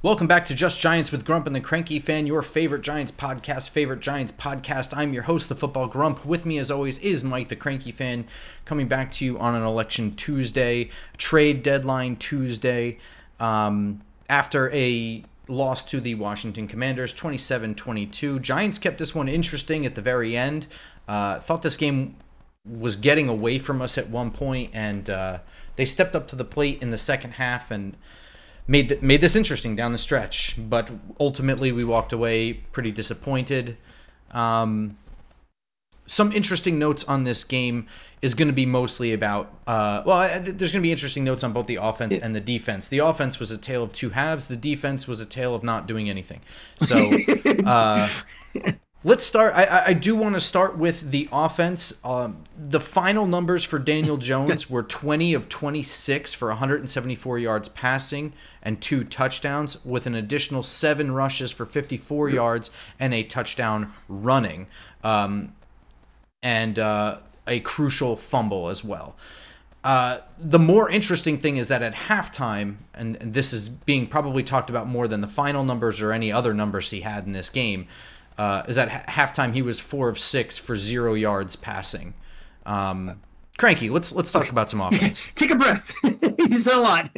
Welcome back to Just Giants with Grump and the Cranky Fan, your favorite Giants podcast. I'm your host, the Football Grump. With me, as always, is Mike, the Cranky Fan, coming back to you on an election Tuesday, trade deadline Tuesday, after a loss to the Washington Commanders, 27-22. Giants kept this one interesting at the very end. Thought this game was getting away from us at one point, and they stepped up to the plate in the second half and made this interesting down the stretch, but ultimately we walked away pretty disappointed. Some interesting notes on this game is going to be mostly about, there's going to be interesting notes on both the offense and the defense. The offense was a tale of two halves. The defense was a tale of not doing anything. So let's start. I do want to start with the offense. The final numbers for Daniel Jones were 20 of 26 for 174 yards passing and 2 touchdowns, with an additional 7 rushes for 54 yards and a touchdown running, and a crucial fumble as well. The more interesting thing is that at halftime, and this is being probably talked about more than the final numbers or any other numbers he had in this game, is that halftime he was 4 of 6 for 0 yards passing. Cranky, let's talk about some offense. Take a breath. You said a lot.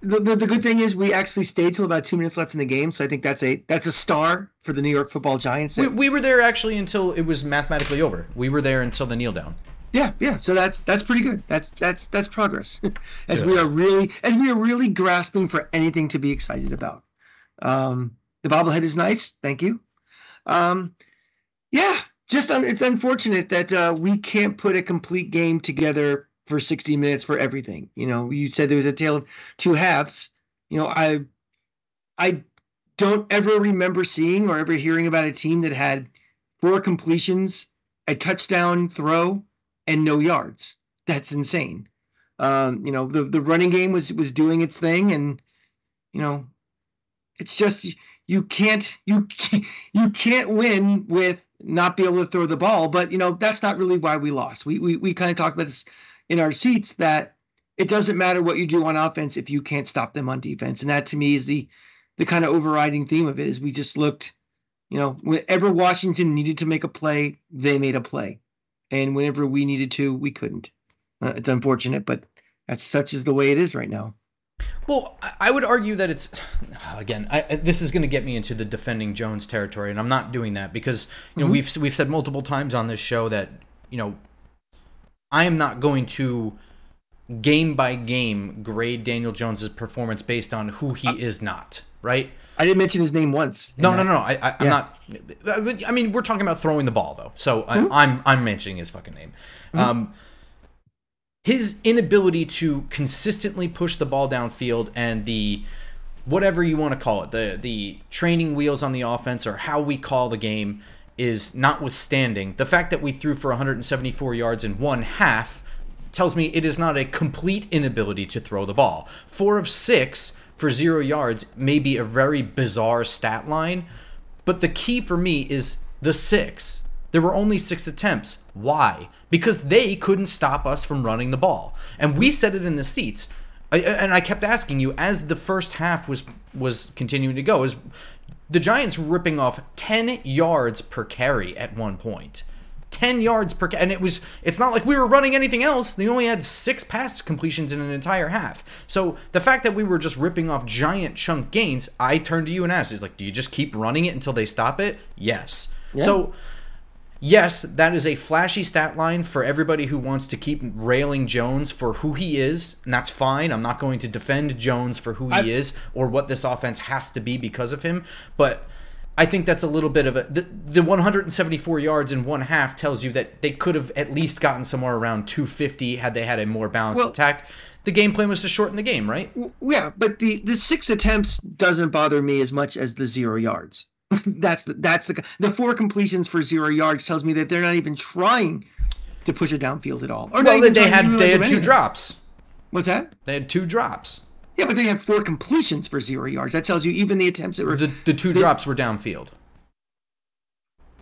The good thing is we actually stayed till about 2 minutes left in the game, so I think that's a star for the New York Football Giants. We were there actually until it was mathematically over. We were there until the kneel down. Yeah. So that's pretty good. That's progress. As we are really grasping for anything to be excited about. The bobblehead is nice. Thank you. It's unfortunate that we can't put a complete game together for 60 minutes for everything. You know, you said there was a tale of two halves. You know, I don't ever remember seeing or ever hearing about a team that had 4 completions, a touchdown throw, and no yards. That's insane. The running game was doing its thing, and it's just you can't win with not be able to throw the ball. But that's not really why we lost. We kind of talked about this in our seats, that it doesn't matter what you do on offense if you can't stop them on defense. And that to me is the kind of overriding theme of it. Is we just looked, whenever Washington needed to make a play, they made a play, and whenever we needed to, we couldn't. It's unfortunate, but that's such is the way it is right now. Well, I would argue that it's, again, this is going to get me into the defending Jones territory, and I'm not doing that because we've said multiple times on this show that I am not going to game by game grade Daniel Jones's performance based on who he is not, right? I didn't mention his name once. No. I'm not. I mean, we're talking about throwing the ball though, so I'm mentioning his fucking name. His inability to consistently push the ball downfield and the whatever you want to call it, the training wheels on the offense or how we call the game is notwithstanding. The fact that we threw for 174 yards in one half tells me it is not a complete inability to throw the ball. 4 of 6 for 0 yards may be a very bizarre stat line, but the key for me is the 6. There were only 6 attempts. Why? Because they couldn't stop us from running the ball. And we said it in the seats. And I kept asking you, as the first half was continuing to go, is the Giants were ripping off 10 yards per carry at one point. 10 yards per carry. And it's not like we were running anything else. They only had 6 pass completions in an entire half. So the fact that we were just ripping off giant chunk gains, I turned to you and asked, do you just keep running it until they stop it? Yes. Yeah. So yes, that is a flashy stat line for everybody who wants to keep railing Jones for who he is, and that's fine. I'm not going to defend Jones for who he is or what this offense has to be because of him, but I think that's a little bit of the 174 yards in one half tells you that they could have at least gotten somewhere around 250 had they had a more balanced attack. The game plan was to shorten the game, right? Yeah, but the 6 attempts doesn't bother me as much as the 0 yards. That's the 4 completions for 0 yards tells me that they're not even trying to push it downfield at all. Or they had 2 drops. What's that? They had 2 drops. Yeah, but they had 4 completions for 0 yards. That tells you even the attempts that were the 2 drops were downfield.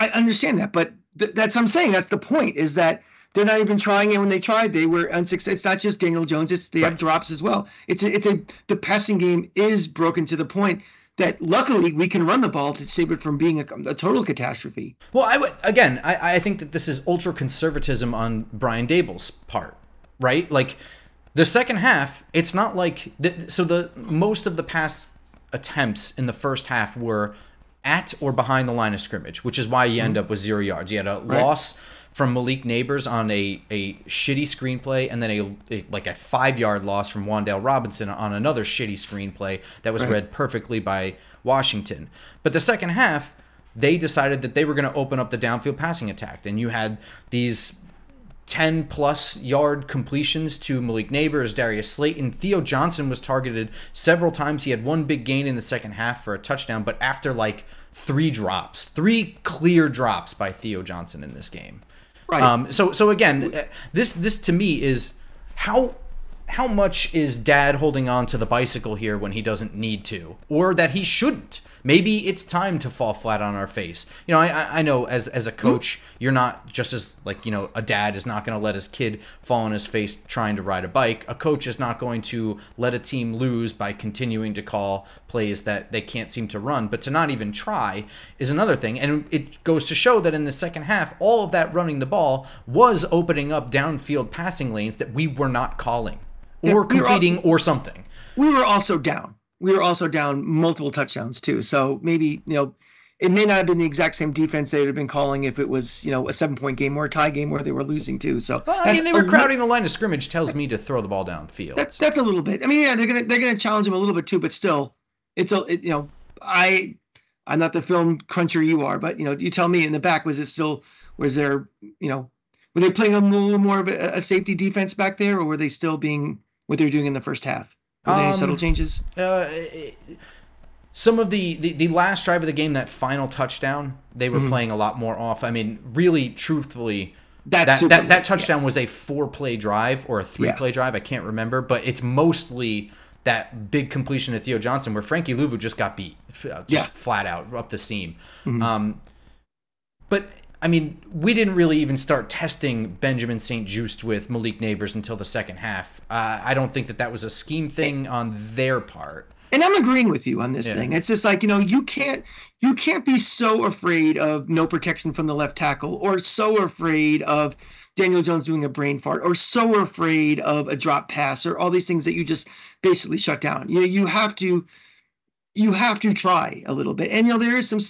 I understand that, but that's what I'm saying. That's the point. Is that they're not even trying it. When they tried, they were unsuccessful. It's not just Daniel Jones; they have drops as well. The passing game is broken to the point that luckily we can run the ball to save it from being a total catastrophe. Well, I think that this is ultra conservatism on Brian Dable's part, right? Like the second half, it's not like the most of the past attempts in the first half were at or behind the line of scrimmage, which is why you end up with 0 yards. You had a loss from Malik Neighbors on a shitty screenplay, and then a 5-yard loss from Wan'Dale Robinson on another shitty screenplay that was read perfectly by Washington. But the second half, they decided that they were going to open up the downfield passing attack, and you had these 10-plus yard completions to Malik Neighbors, Darius Slayton. Theo Johnson was targeted several times. He had one big gain in the second half for a touchdown, but after like 3 clear drops by Theo Johnson in this game. Right. So again, this to me is how much is Dad holding on to the bicycle here when he doesn't need to, or that he shouldn't. Maybe it's time to fall flat on our face. You know, I know as a coach, you're not just as a dad is not going to let his kid fall on his face trying to ride a bike. A coach is not going to let a team lose by continuing to call plays that they can't seem to run. But to not even try is another thing. And it goes to show that in the second half, all of that running the ball was opening up downfield passing lanes that we were not calling or completing or something. We were also down. We were also down multiple touchdowns too. So maybe, it may not have been the exact same defense they would have been calling if it was, a 7-point game or a tie game where they were losing too. So they were crowding the line of scrimmage. Tells me to throw the ball downfield. That's a little bit. I mean, yeah, they're gonna challenge him a little bit too, but still, I'm not the film cruncher you are, but you tell me in the back, were they playing a little more of a safety defense back there, or were they still being what they were doing in the first half? Were there any subtle changes? Some of the last drive of the game, that final touchdown, they were playing a lot more off. I mean, really, truthfully, that touchdown was a 4-play drive or a 3-play drive. I can't remember, but it's mostly that big completion to Theo Johnson where Frankie Louvu just got beat, flat out up the seam. But I mean, we didn't really even start testing Benjamin St-Juste with Malik Neighbors until the second half. I don't think that was a scheme thing on their part. And I'm agreeing with you on this thing. It's just like, you can't be so afraid of no protection from the left tackle, or so afraid of Daniel Jones doing a brain fart, or so afraid of a drop pass, or all these things that you just basically shut down. You have to try a little bit. And there is some.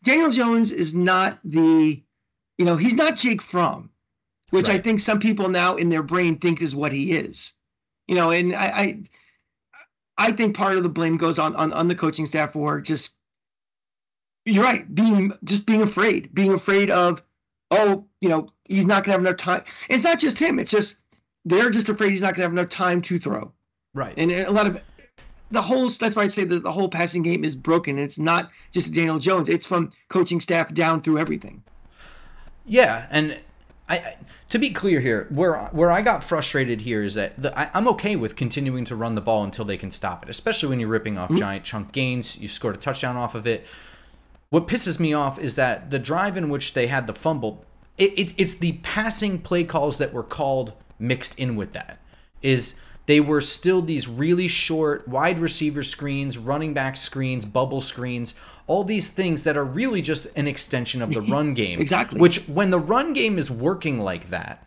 Daniel Jones is not he's not Jake Fromm, which I think some people now in their brain think is what he is. And I think part of the blame goes on the coaching staff for just, you're right, being afraid of, he's not gonna have enough time. And it's not just him. It's just they're just afraid he's not gonna have enough time to throw. Right. And a lot of that's why I say that the whole passing game is broken. It's not just Daniel Jones. It's from coaching staff down through everything. Yeah, and to be clear here, where I got frustrated here is that I'm okay with continuing to run the ball until they can stop it, especially when you're ripping off giant chunk gains. You scored a touchdown off of it. What pisses me off is that the drive in which they had the fumble, it's the passing play calls that were called mixed in with that. They were still these really short wide receiver screens, running back screens, bubble screens, all these things that are really just an extension of the run game. Exactly. Which, when the run game is working like that,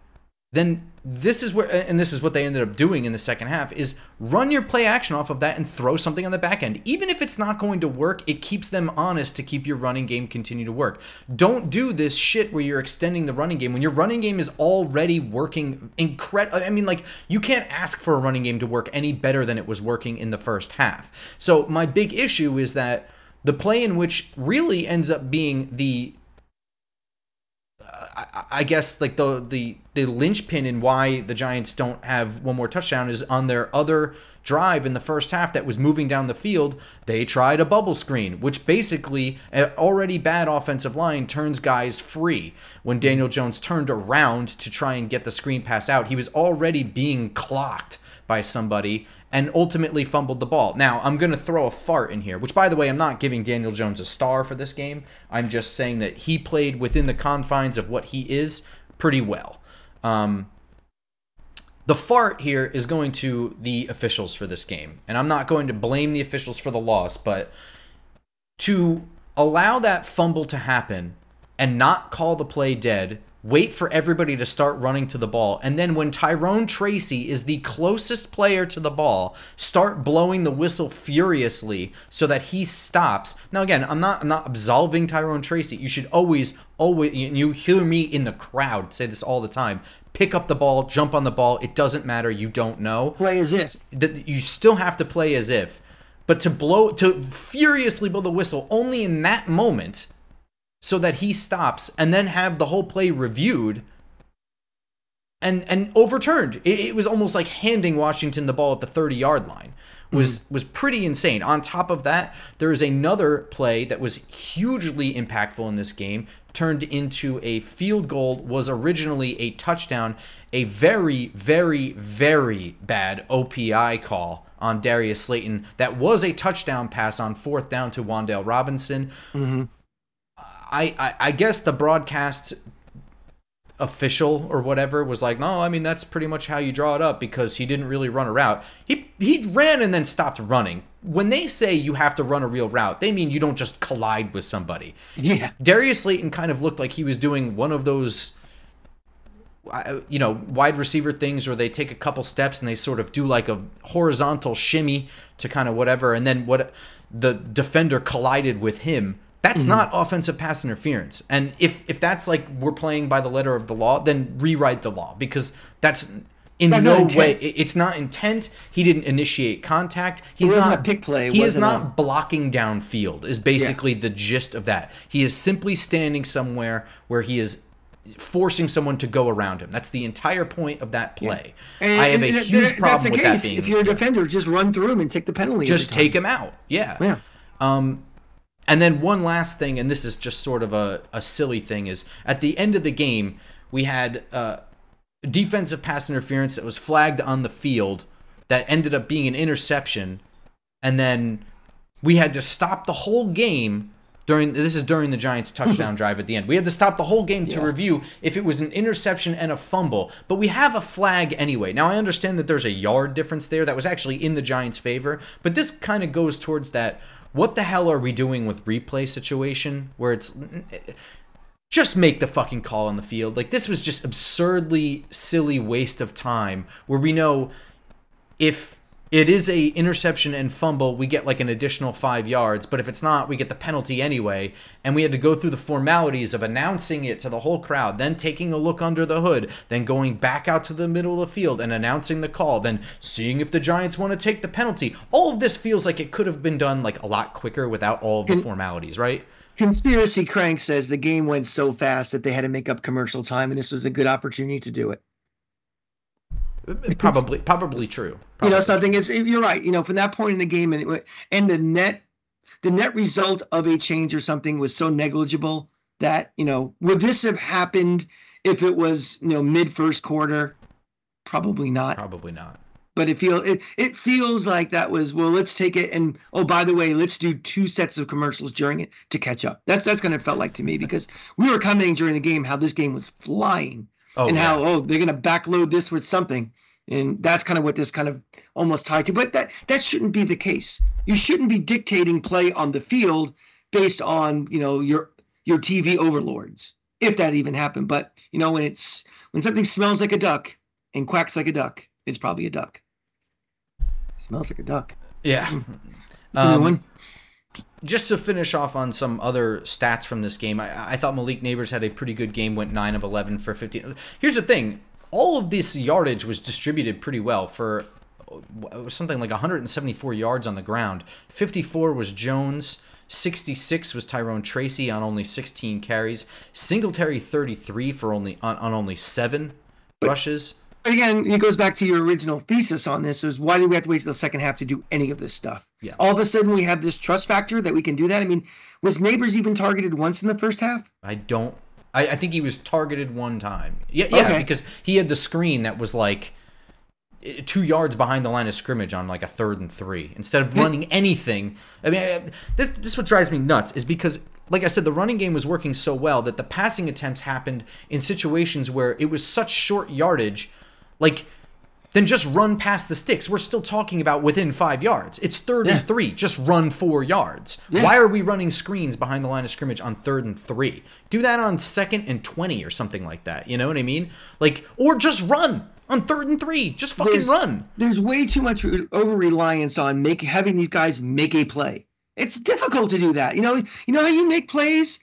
then this is what they ended up doing in the second half, is run your play action off of that and throw something on the back end. Even if it's not going to work, it keeps them honest to keep your running game continue to work. Don't do this shit where you're extending the running game when your running game is already working incredible. I mean, you can't ask for a running game to work any better than it was working in the first half. So my big issue is that the play in which really ends up being the I guess the linchpin in why the Giants don't have one more touchdown is on their other drive in the first half that was moving down the field. They tried a bubble screen, which basically an already bad offensive line turns guys free. When Daniel Jones turned around to try and get the screen pass out, he was already being clocked by somebody and ultimately fumbled the ball. Now, I'm going to throw a fart in here, which, by the way, I'm not giving Daniel Jones a star for this game. I'm just saying that he played within the confines of what he is pretty well. The fart here is going to the officials for this game. And I'm not going to blame the officials for the loss, but to allow that fumble to happen and not call the play dead, wait for everybody to start running to the ball, and then when Tyrone Tracy is the closest player to the ball, start blowing the whistle furiously so that he stops. Now again, I'm not absolving Tyrone Tracy. You should always, you hear me in the crowd say this all the time, pick up the ball, jump on the ball, it doesn't matter, you don't know. Play as if. You still have to play as if. But to furiously blow the whistle only in that moment so that he stops, and then have the whole play reviewed and overturned. It was almost like handing Washington the ball at the 30-yard line. Was pretty insane. On top of that, there is another play that was hugely impactful in this game, turned into a field goal, was originally a touchdown, a very, very, very bad OPI call on Darius Slayton. That was a touchdown pass on 4th down to Wan'Dale Robinson. I guess the broadcast official or whatever was like, no, I mean, that's pretty much how you draw it up because he didn't really run a route. He ran and then stopped running. When they say you have to run a real route, they mean you don't just collide with somebody. Yeah. Darius Slayton kind of looked like he was doing one of those, wide receiver things where they take a couple steps and they sort of do like a horizontal shimmy to kind of whatever, and then what the defender collided with him. That's not offensive pass interference. And if that's like we're playing by the letter of the law, then rewrite the law, because that's no way. It's not intent. He didn't initiate contact. He's not a pick play. He is not blocking downfield is basically the gist of that. He is simply standing somewhere where he is forcing someone to go around him. That's the entire point of that play. Yeah. I have a huge problem with that being. If you're a defender, just run through him and take the penalty. Just take him out. Yeah. And then one last thing, and this is just sort of a silly thing, is at the end of the game, we had defensive pass interference that was flagged on the field that ended up being an interception, and then we had to stop the whole game during the Giants' touchdown drive at the end. We had to stop the whole game to review if it was an interception and a fumble, but we have a flag anyway. Now, I understand that there's a yard difference there that was actually in the Giants' favor, but this kind of goes towards that, what the hell are we doing with replay situation where it's just make the fucking call on the field. Like, this was just absurdly silly waste of time where we know if it is a interception and fumble, we get like an additional 5 yards, but if it's not, we get the penalty anyway. And we had to go through the formalities of announcing it to the whole crowd, then taking a look under the hood, then going back out to the middle of the field and announcing the call, then seeing if the Giants want to take the penalty. All of this feels like it could have been done like a lot quicker without all of the formalities, right? Conspiracy Crank says the game went so fast that they had to make up commercial time, and this was a good opportunity to do it. Probably true. Something is, you're right. From that point in the game, and the net result of a change or something was so negligible that would this have happened if it was mid first quarter? Probably not. But it feels like that was, well, let's take it, and oh, by the way, let's do 2 sets of commercials during it to catch up. That's kind of felt like to me, because we were commenting during the game how this game was flying. How they're going to backload this with something, and that's kind of what this kind of almost tied to. But that shouldn't be the case. You shouldn't be dictating play on the field based on your TV overlords, if that even happened. But when something smells like a duck and quacks like a duck, it's probably a duck. Smells like a duck. Yeah. Just to finish off on some other stats from this game, I thought Malik Neighbors had a pretty good game, went 9 of 11 for 15. Here's the thing. All of this yardage was distributed pretty well for something like 174 yards on the ground. 54 was Jones. 66 was Tyrone Tracy on only 16 carries. Singletary 33 for only 7 rushes. But again, it goes back to your original thesis on this, is why do we have to wait till the second half to do any of this stuff? Yeah. All of a sudden we have this trust factor that we can do that. I mean, was Neighbors even targeted once in the first half? I think he was targeted one time. Yeah, okay. Because he had the screen that was like, 2 yards behind the line of scrimmage on like a 3rd and 3 instead of running anything. I mean, this is what drives me nuts is because, like I said, the running game was working so well that the passing attempts happened in situations where it was such short yardage, like, then just run past the sticks. We're still talking about within 5 yards. It's 3rd and 3. Just run 4 yards. Yeah. Why are we running screens behind the line of scrimmage on 3rd and 3? Do that on 2nd and 20 or something like that. You know what I mean? Like, or just run on 3rd and 3. Just fucking run. There's way too much over-reliance on having these guys make a play. It's difficult to do that. You know how you make plays?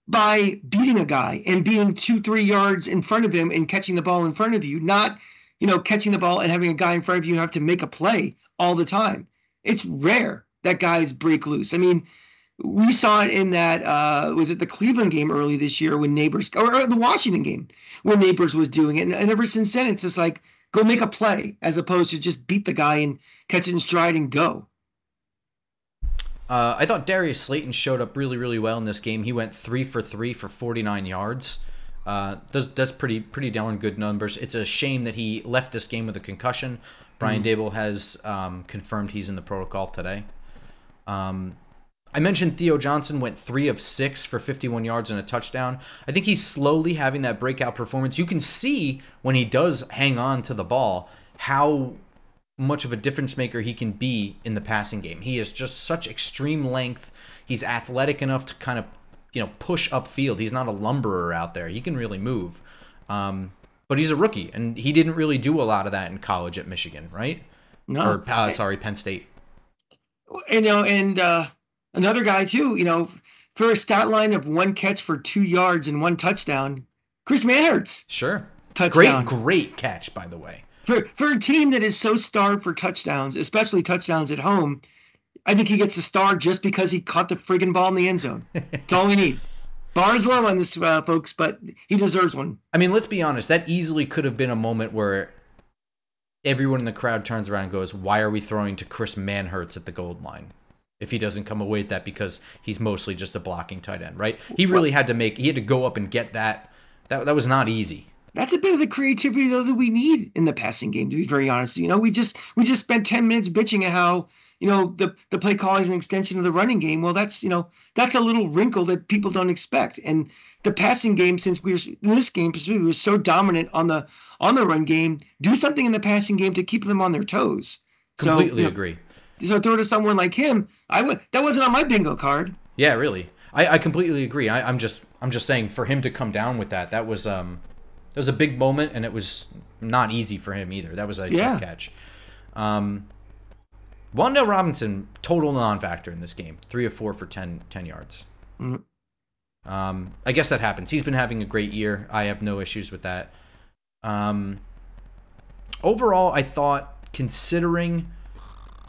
By beating a guy and being 2-3 yards in front of him and catching the ball in front of you, not catching the ball and having a guy in front of you and have to make a play all the time. It's rare that guys break loose. I mean, we saw it in that, was it the Cleveland game early this year when Neighbors, or the Washington game when Neighbors was doing it. And ever since then, it's just like, go make a play as opposed to just beat the guy and catch it in stride and go. I thought Darius Slayton showed up really, really well in this game. He went 3 for 3 for 49 yards. That's pretty darn good numbers. It's a shame that he left this game with a concussion. Brian Daboll has confirmed he's in the protocol today. I mentioned Theo Johnson went 3 of 6 for 51 yards and a touchdown. I think he's slowly having that breakout performance. You can see when he does hang on to the ball how much of a difference maker he can be in the passing game. He is just such extreme length. He's athletic enough to kind of push upfield. He's not a lumberer out there. He can really move. But he's a rookie, and he didn't really do a lot of that in college at Michigan, right? No. Or, sorry, Penn State. And another guy, too, for a stat line of 1 catch for 2 yards and 1 touchdown, Chris Manhertz. Sure. Touchdown. Great catch, by the way. For a team that is so starved for touchdowns, especially touchdowns at home, I think he gets a star just because he caught the friggin' ball in the end zone. That's all we need. Bar's low on this, folks, but he deserves one. I mean, let's be honest. That easily could have been a moment where everyone in the crowd turns around and goes, why are we throwing to Chris Manhertz at the goal line? If he doesn't come away with that because he's mostly just a blocking tight end, right? He really had to go up and get that. That was not easy. That's a bit of the creativity, though, that we need in the passing game, to be very honest. We just spent 10 minutes bitching at how, the play call is an extension of the running game. Well, that's a little wrinkle that people don't expect. And the passing game, since this game specifically was so dominant on the run game, do something in the passing game to keep them on their toes. Completely agree. So throw to someone like him, that wasn't on my bingo card. Yeah, really. I completely agree. I'm just saying for him to come down with that was it was a big moment, and it was not easy for him either. That was a tough catch. Wan'Dale Robinson, total non-factor in this game. 3 of 4 for 10 yards. Mm-hmm. I guess that happens. He's been having a great year. I have no issues with that. Overall, I thought, considering,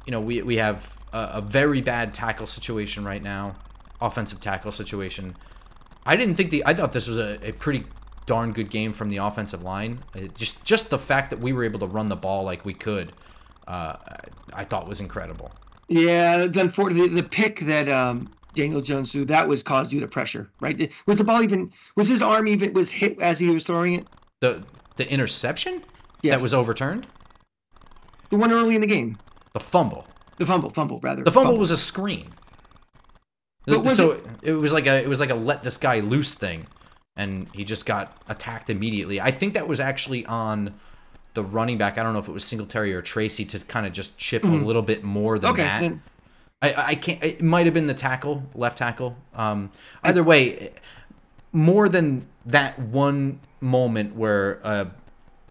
we have a very bad tackle situation right now, offensive tackle situation. I thought this was a pretty darn good game from the offensive line. Just the fact that we were able to run the ball like we could, I thought was incredible. Yeah, it's unfortunate. The pick that Daniel Jones threw, that was caused due to pressure, right? Was his arm was hit as he was throwing it? The interception? Yeah. That was overturned? The one early in the game. The fumble. The fumble rather. The fumble was a screen. It was like a let this guy loose thing. And he just got attacked immediately. I think that was actually on the running back. I don't know if it was Singletary or Tracy to kind of just chip a little bit more than that. Then, I can't. It might have been the left tackle. Either way, more than that one moment where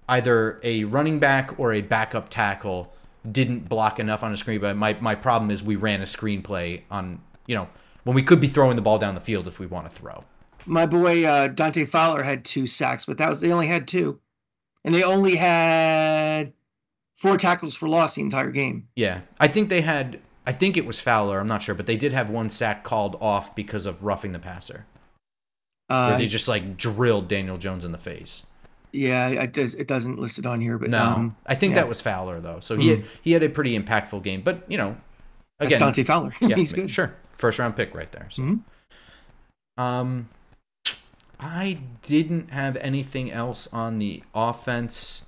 either a running back or a backup tackle didn't block enough on a screen. But my problem is we ran a screenplay on when we could be throwing the ball down the field if we want to throw. My boy Dante Fowler had 2 sacks, but they only had 2, and they only had 4 tackles for loss the entire game. Yeah, I think it was Fowler. I'm not sure, but they did have 1 sack called off because of roughing the passer, where they just drilled Daniel Jones in the face. Yeah, it doesn't list it on here, but no, I think that was Fowler though. So he had a pretty impactful game, but again, that's Dante Fowler. Yeah, he's good. Sure, first round pick right there. So. I didn't have anything else on the offense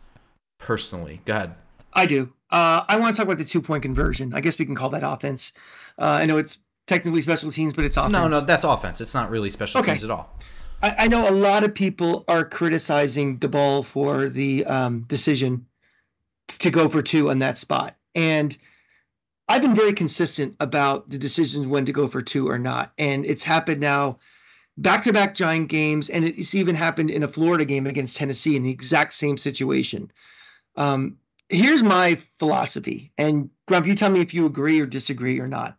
personally. Go ahead. I do. I want to talk about the 2-point conversion. I guess we can call that offense. I know it's technically special teams, but it's No, no, offense. that's offense. It's not really special Okay. teams at all. I know a lot of people are criticizing DeBall for the decision to go for 2 on that spot. And I've been very consistent about the decisions when to go for 2 or not. And it's happened now back-to-back Giant games, and it's even happened in a Florida game against Tennessee in the exact same situation. Here's my philosophy, and Grump, you tell me if you agree or disagree or not.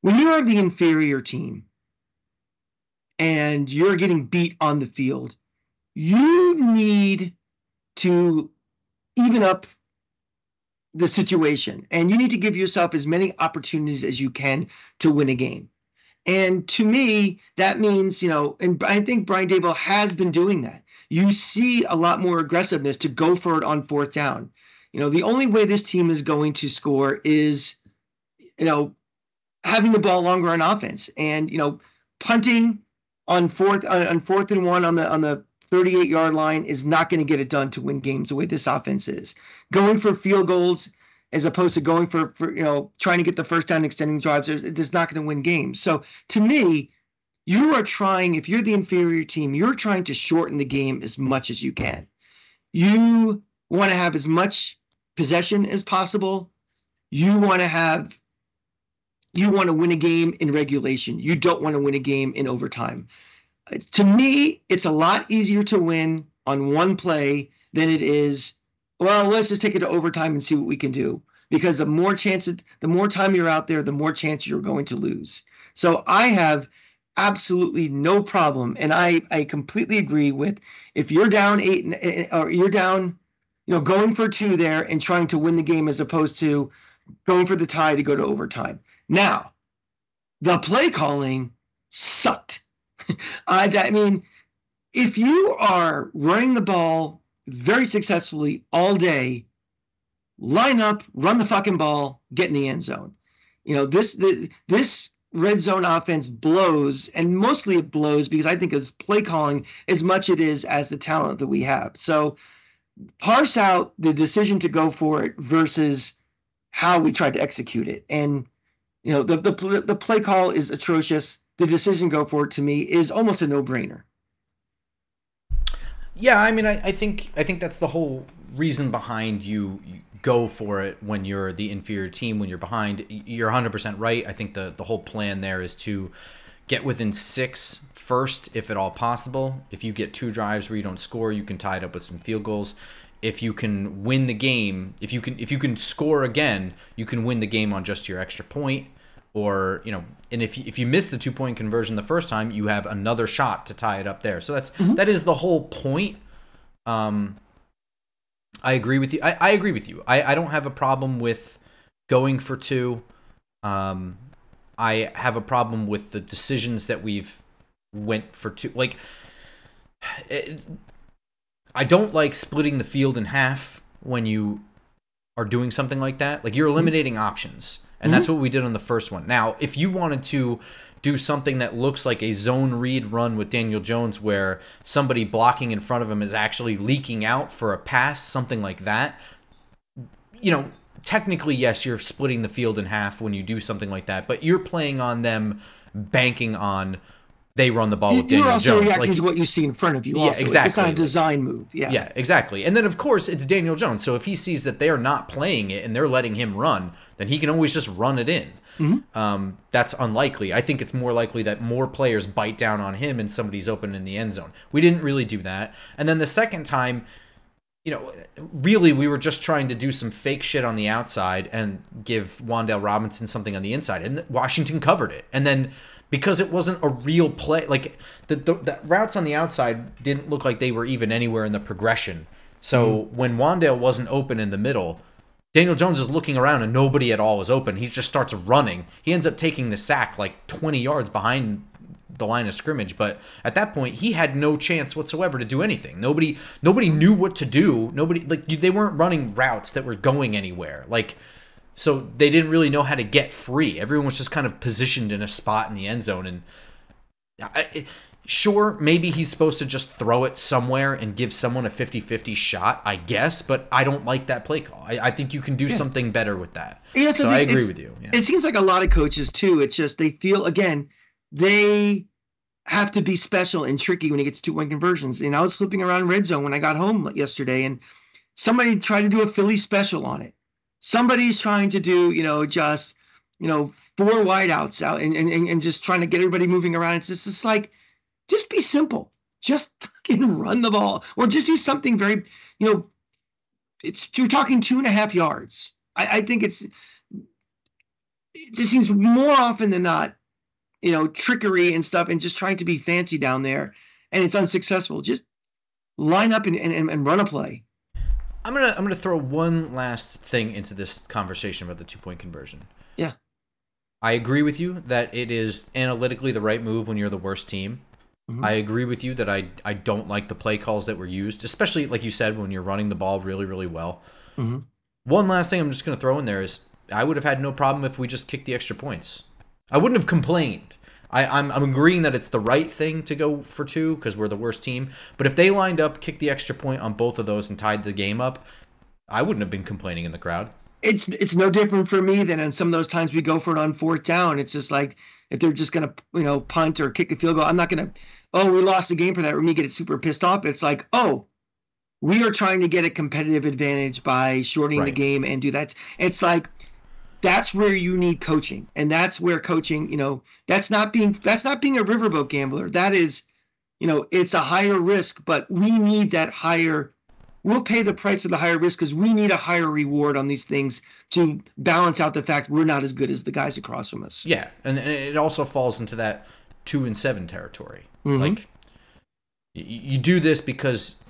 When you are the inferior team and you're getting beat on the field, you need to even up the situation, and you need to give yourself as many opportunities as you can to win a game. And to me, that means, and I think Brian Daboll has been doing that. You see a lot more aggressiveness to go for it on 4th down. The only way this team is going to score is, having the ball longer on offense, and punting on 4th and 1 on the 38-yard line is not going to get it done to win games the way this offense is. Going for field goals as opposed to going for trying to get the first down, extending drives, it's not going to win games. So to me, you are trying, if you're the inferior team, you're trying to shorten the game as much as you can. You want to have as much possession as possible. You want to win a game in regulation. You don't want to win a game in overtime. To me, it's a lot easier to win on one play than it is, well, let's just take it to overtime and see what we can do. Because the more time you're out there, the more chance you're going to lose. So I have absolutely no problem, and I completely agree with, if you're down 8 or you're down, going for 2 there and trying to win the game as opposed to going for the tie to go to overtime. Now, the play calling sucked. I mean, if you are running the ball very successfully all day, line up, run the fucking ball, get in the end zone. This red zone offense blows, and mostly it blows because I think it's play calling as much it is as the talent that we have. So parse out the decision to go for it versus how we tried to execute it. And the play call is atrocious. The decision to go for it, to me, is almost a no-brainer. Yeah, I mean, I think that's the whole reason behind you go for it when you're the inferior team, when you're behind. You're 100% right. I think the whole plan there is to get within 6 first, if at all possible. If you get 2 drives where you don't score, you can tie it up with some field goals. If you can win the game, if you can score again, you can win the game on just your extra point. Or, and if you miss the 2-point conversion the first time, you have another shot to tie it up there. So that is the whole point. I agree with you. I agree with you. I don't have a problem with going for 2. I have a problem with the decisions that we've went for 2. Like, I don't like splitting the field in half when you are doing something like that. Like, you're eliminating options. And that's what we did on the first one. Now, if you wanted to do something that looks like a zone read run with Daniel Jones where somebody blocking in front of him is actually leaking out for a pass, something like that, technically, yes, you're splitting the field in half when you do something like that, but you're playing on them banking on they run the ball with Daniel Jones. You're also reacting to what you see in front of you. Yeah, exactly. It's not a design move. Yeah, exactly. And then, of course, it's Daniel Jones. So if he sees that they're not playing it and they're letting him run, then he can always just run it in. That's unlikely. I think it's more likely that more players bite down on him and somebody's open in the end zone. We didn't really do that. And then the second time, really we were just trying to do some fake shit on the outside and give Wan'Dale Robinson something on the inside. And Washington covered it. And then because it wasn't a real play, like the routes on the outside didn't look like they were even anywhere in the progression. So when Wan'Dale wasn't open in the middle, Daniel Jones is looking around and nobody at all is open. He just starts running. He ends up taking the sack like 20 yards behind the line of scrimmage. But at that point, he had no chance whatsoever to do anything. Nobody knew what to do. They weren't running routes that were going anywhere. So they didn't really know how to get free. Everyone was just kind of positioned in a spot in the end zone. And Sure, maybe he's supposed to just throw it somewhere and give someone a 50-50 shot, I guess, but I don't like that play call. I think you can do something better with that. So I agree with you. Yeah. It seems like a lot of coaches, too, it's just they feel, again, they have to be special and tricky when you get to two-point conversions. And I was flipping around red zone when I got home yesterday, and somebody tried to do a Philly special on it. Somebody's trying to do, just, four wideouts out and just trying to get everybody moving around. It's just like, just be simple. Just fucking run the ball, or just do something very, you're talking 2.5 yards. I think it just seems more often than not, trickery and stuff, and just trying to be fancy down there, and it's unsuccessful. Just line up and run a play. I'm gonna throw one last thing into this conversation about the 2-point conversion. Yeah, I agree with you that it is analytically the right move when you're the worst team. Mm-hmm. I agree with you that I don't like the play calls that were used, especially, like you said, when you're running the ball really, really well. Mm-hmm. One last thing I'm just going to throw in there is I would have had no problem if we just kicked the extra points. I wouldn't have complained. I'm agreeing that it's the right thing to go for 2 because we're the worst team. But if they lined up, kicked the extra point on both of those, and tied the game up, I wouldn't have been complaining in the crowd. It's no different for me than on some of those times we go for it on 4th down. It's just like, if they're just going to, punt or kick a field goal, I'm not going to, we lost the game for that, or me get super pissed off. It's like, we are trying to get a competitive advantage by shortening the game and do that. It's like, that's where you need coaching. And that's where coaching, that's not being a riverboat gambler. That is, it's a higher risk, but we need that higher. We'll pay the price for the higher risk because we need a higher reward on these things to balance out the fact we're not as good as the guys across from us. Yeah, and it also falls into that 2-7 territory. Mm-hmm. Like, you do this because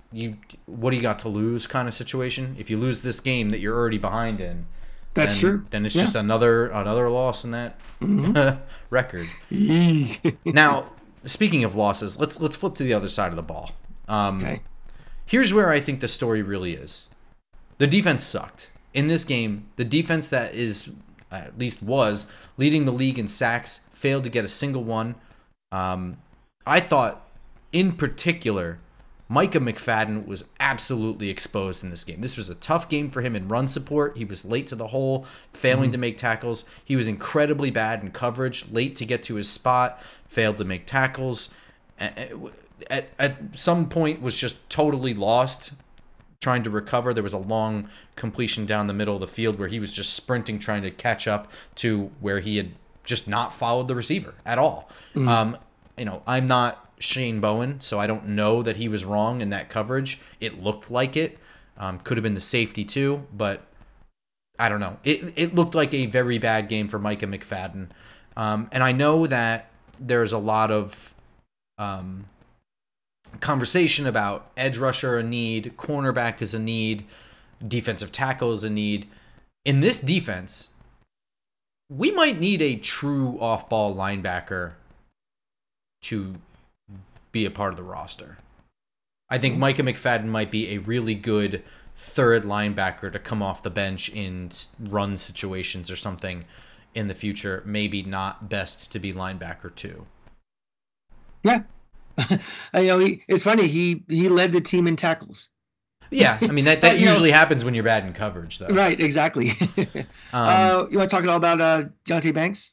what do you got to lose kind of situation. If you lose this game that you're already behind in, that's true. Then it's just another loss in that record. Now, speaking of losses, let's flip to the other side of the ball. Okay. Here's where I think the story really is. The defense sucked. In this game, the defense that at least was leading the league in sacks failed to get a single one. I thought, in particular, Micah McFadden was absolutely exposed in this game. This was a tough game for him in run support. He was late to the hole, failing to make tackles. He was incredibly bad in coverage, late to get to his spot, failed to make tackles. At some point was just totally lost trying to recover. There was a long completion down the middle of the field where he was just sprinting trying to catch up to where he had just not followed the receiver at all. I'm not Shane Bowen, so I don't know that he was wrong in that coverage. It looked like it. Could have been the safety too, but I don't know. It looked like a very bad game for Micah McFadden. And I know that there's a lot of conversation about edge rusher a need, cornerback is a need, defensive tackle is a need. In this defense, we might need a true off-ball linebacker to be a part of the roster. I think Micah McFadden might be a really good third linebacker to come off the bench in run situations or something in the future. Maybe not best to be linebacker 2. Yeah. It's funny. He led the team in tackles. Yeah, I mean that usually happens when you're bad in coverage, though. Right, exactly. You want to talk at all about Deonte Banks?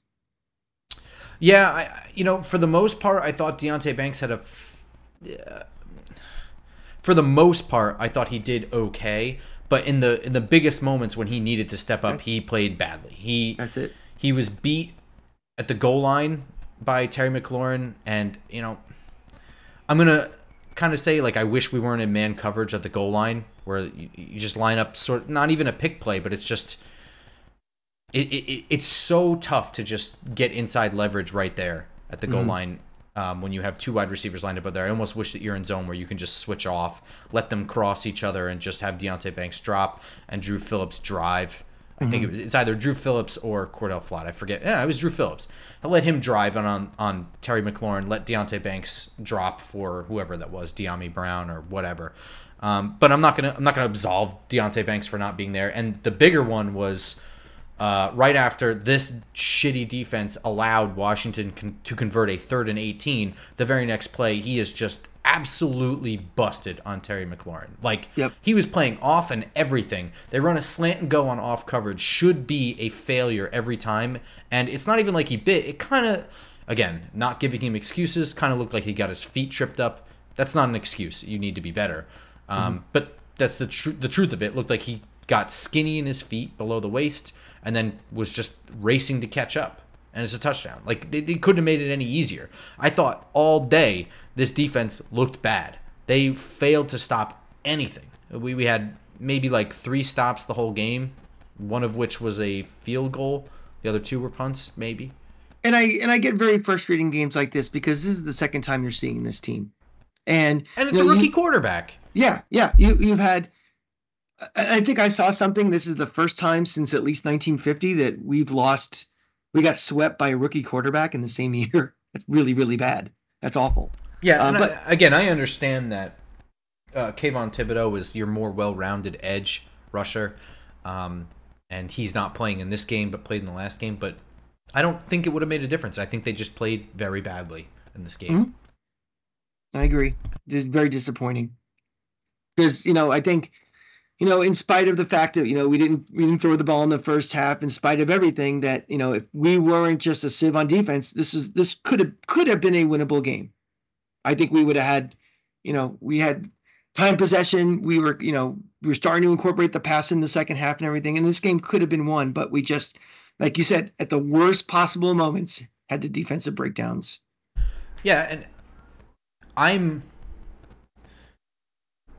Yeah, for the most part, I thought Deonte Banks had for the most part, I thought he did okay. But in the biggest moments when he needed to step up, he played badly. That's it. He was beat at the goal line by Terry McLaurin, and I'm gonna kind of say, like, I wish we weren't in man coverage at the goal line where you just line up not even a pick play, but it's just it's so tough to just get inside leverage right there at the goal line when you have 2 wide receivers lined up there. I almost wish that you're in zone where you can just switch off, let them cross each other, and just have Deonte Banks drop and Drew Phillips drive. I think it's either Drew Phillips or Cordell Flott. I forget. Yeah, it was Drew Phillips. I let him drive on Terry McLaurin, let Deonte Banks drop for whoever that was, De'Ami Brown or whatever. But I'm not gonna absolve Deonte Banks for not being there. And the bigger one was right after this shitty defense allowed Washington to convert a 3rd and 18, the very next play, he is just absolutely busted on Terry McLaurin. Like, he was playing off and everything. They run a slant and go on off coverage. Should be a failure every time. And it's not even like he bit. It kind of, again, not giving him excuses, kind of looked like he got his feet tripped up. That's not an excuse. You need to be better. But that's the truth of it. It looked like he got skinny in his feet below the waist and then was just racing to catch up. And it's a touchdown. Like, they couldn't have made it any easier. I thought all day this defense looked bad. They failed to stop anything. We had maybe like 3 stops the whole game, one of which was a field goal. The other 2 were punts, maybe. And I get very frustrating games like this because this is the second time you're seeing this team. And it's a rookie quarterback. Yeah. You've had, I think I saw something. This is the first time since at least 1950 that we got swept by a rookie quarterback in the same year. That's really, really bad. That's awful. Yeah, but I understand that Kayvon Thibodeau is your more well-rounded edge rusher, and he's not playing in this game but played in the last game. But I don't think it would have made a difference. I think they just played very badly in this game. I agree. This is very disappointing because I think in spite of the fact that we didn't throw the ball in the first half, in spite of everything, that if we weren't just a sieve on defense, this could have been a winnable game. I think we would have had, we had time possession. We were starting to incorporate the pass in the second half and everything, and this game could have been won. But we just, like you said, at the worst possible moments, had the defensive breakdowns. Yeah, and I'm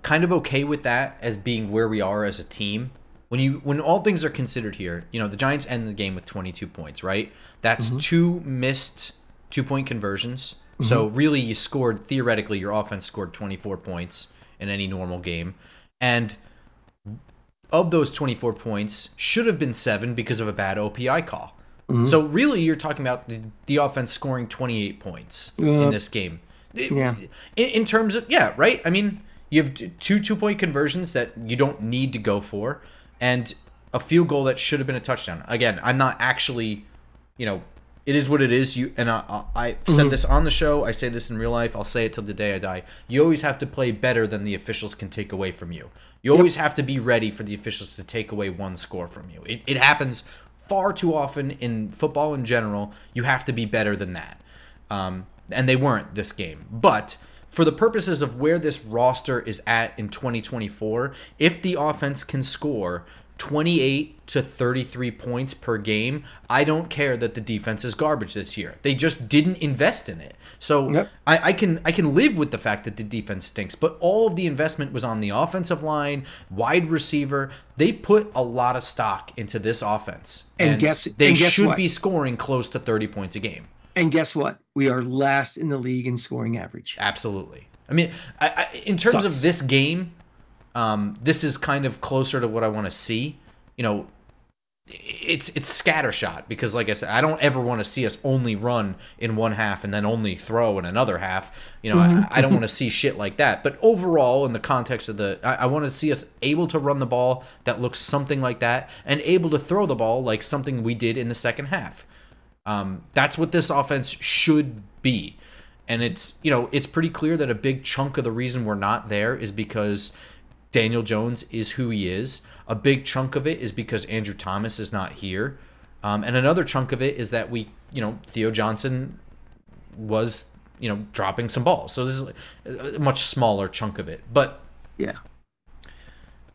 kind of okay with that as being where we are as a team. When all things are considered here, the Giants end the game with 22 points, right? That's 2 missed 2-point conversions. So really theoretically, your offense scored 24 points in any normal game. And of those 24 points, should have been 7 because of a bad OPI call. So really, you're talking about the offense scoring 28 points in this game. Yeah. In terms of, right? I mean, you have 2-point conversions that you don't need to go for, and a field goal that should have been a touchdown. Again, I'm not actually, it is what it is. I said this on the show. I say this in real life. I'll say it till the day I die. You always have to play better than the officials can take away from you. You always have to be ready for the officials to take away one score from you. It happens far too often in football in general. You have to be better than that. And they weren't this game. But for the purposes of where this roster is at in 2024, if the offense can score 28 to 33 points per game, I don't care that the defense is garbage this year. They just didn't invest in it. So I can live with the fact that the defense stinks, but all of the investment was on the offensive line, wide receiver. They put a lot of stock into this offense, and they should be scoring close to 30 points a game. And guess what? We are last in the league in scoring average. Absolutely. I mean, in terms of this game, this is kind of closer to what I want to see. It's scattershot because, like I said, I don't ever want to see us only run in one half and then only throw in another half. I don't want to see shit like that. But overall, in the context of I want to see us able to run the ball that looks something like that and able to throw the ball like something we did in the second half. That's what this offense should be. And it's pretty clear that a big chunk of the reason we're not there is because Daniel Jones is who he is. A big chunk of it is because Andrew Thomas is not here. And another chunk of it is that Theo Johnson was, dropping some balls. So this is a much smaller chunk of it. But yeah,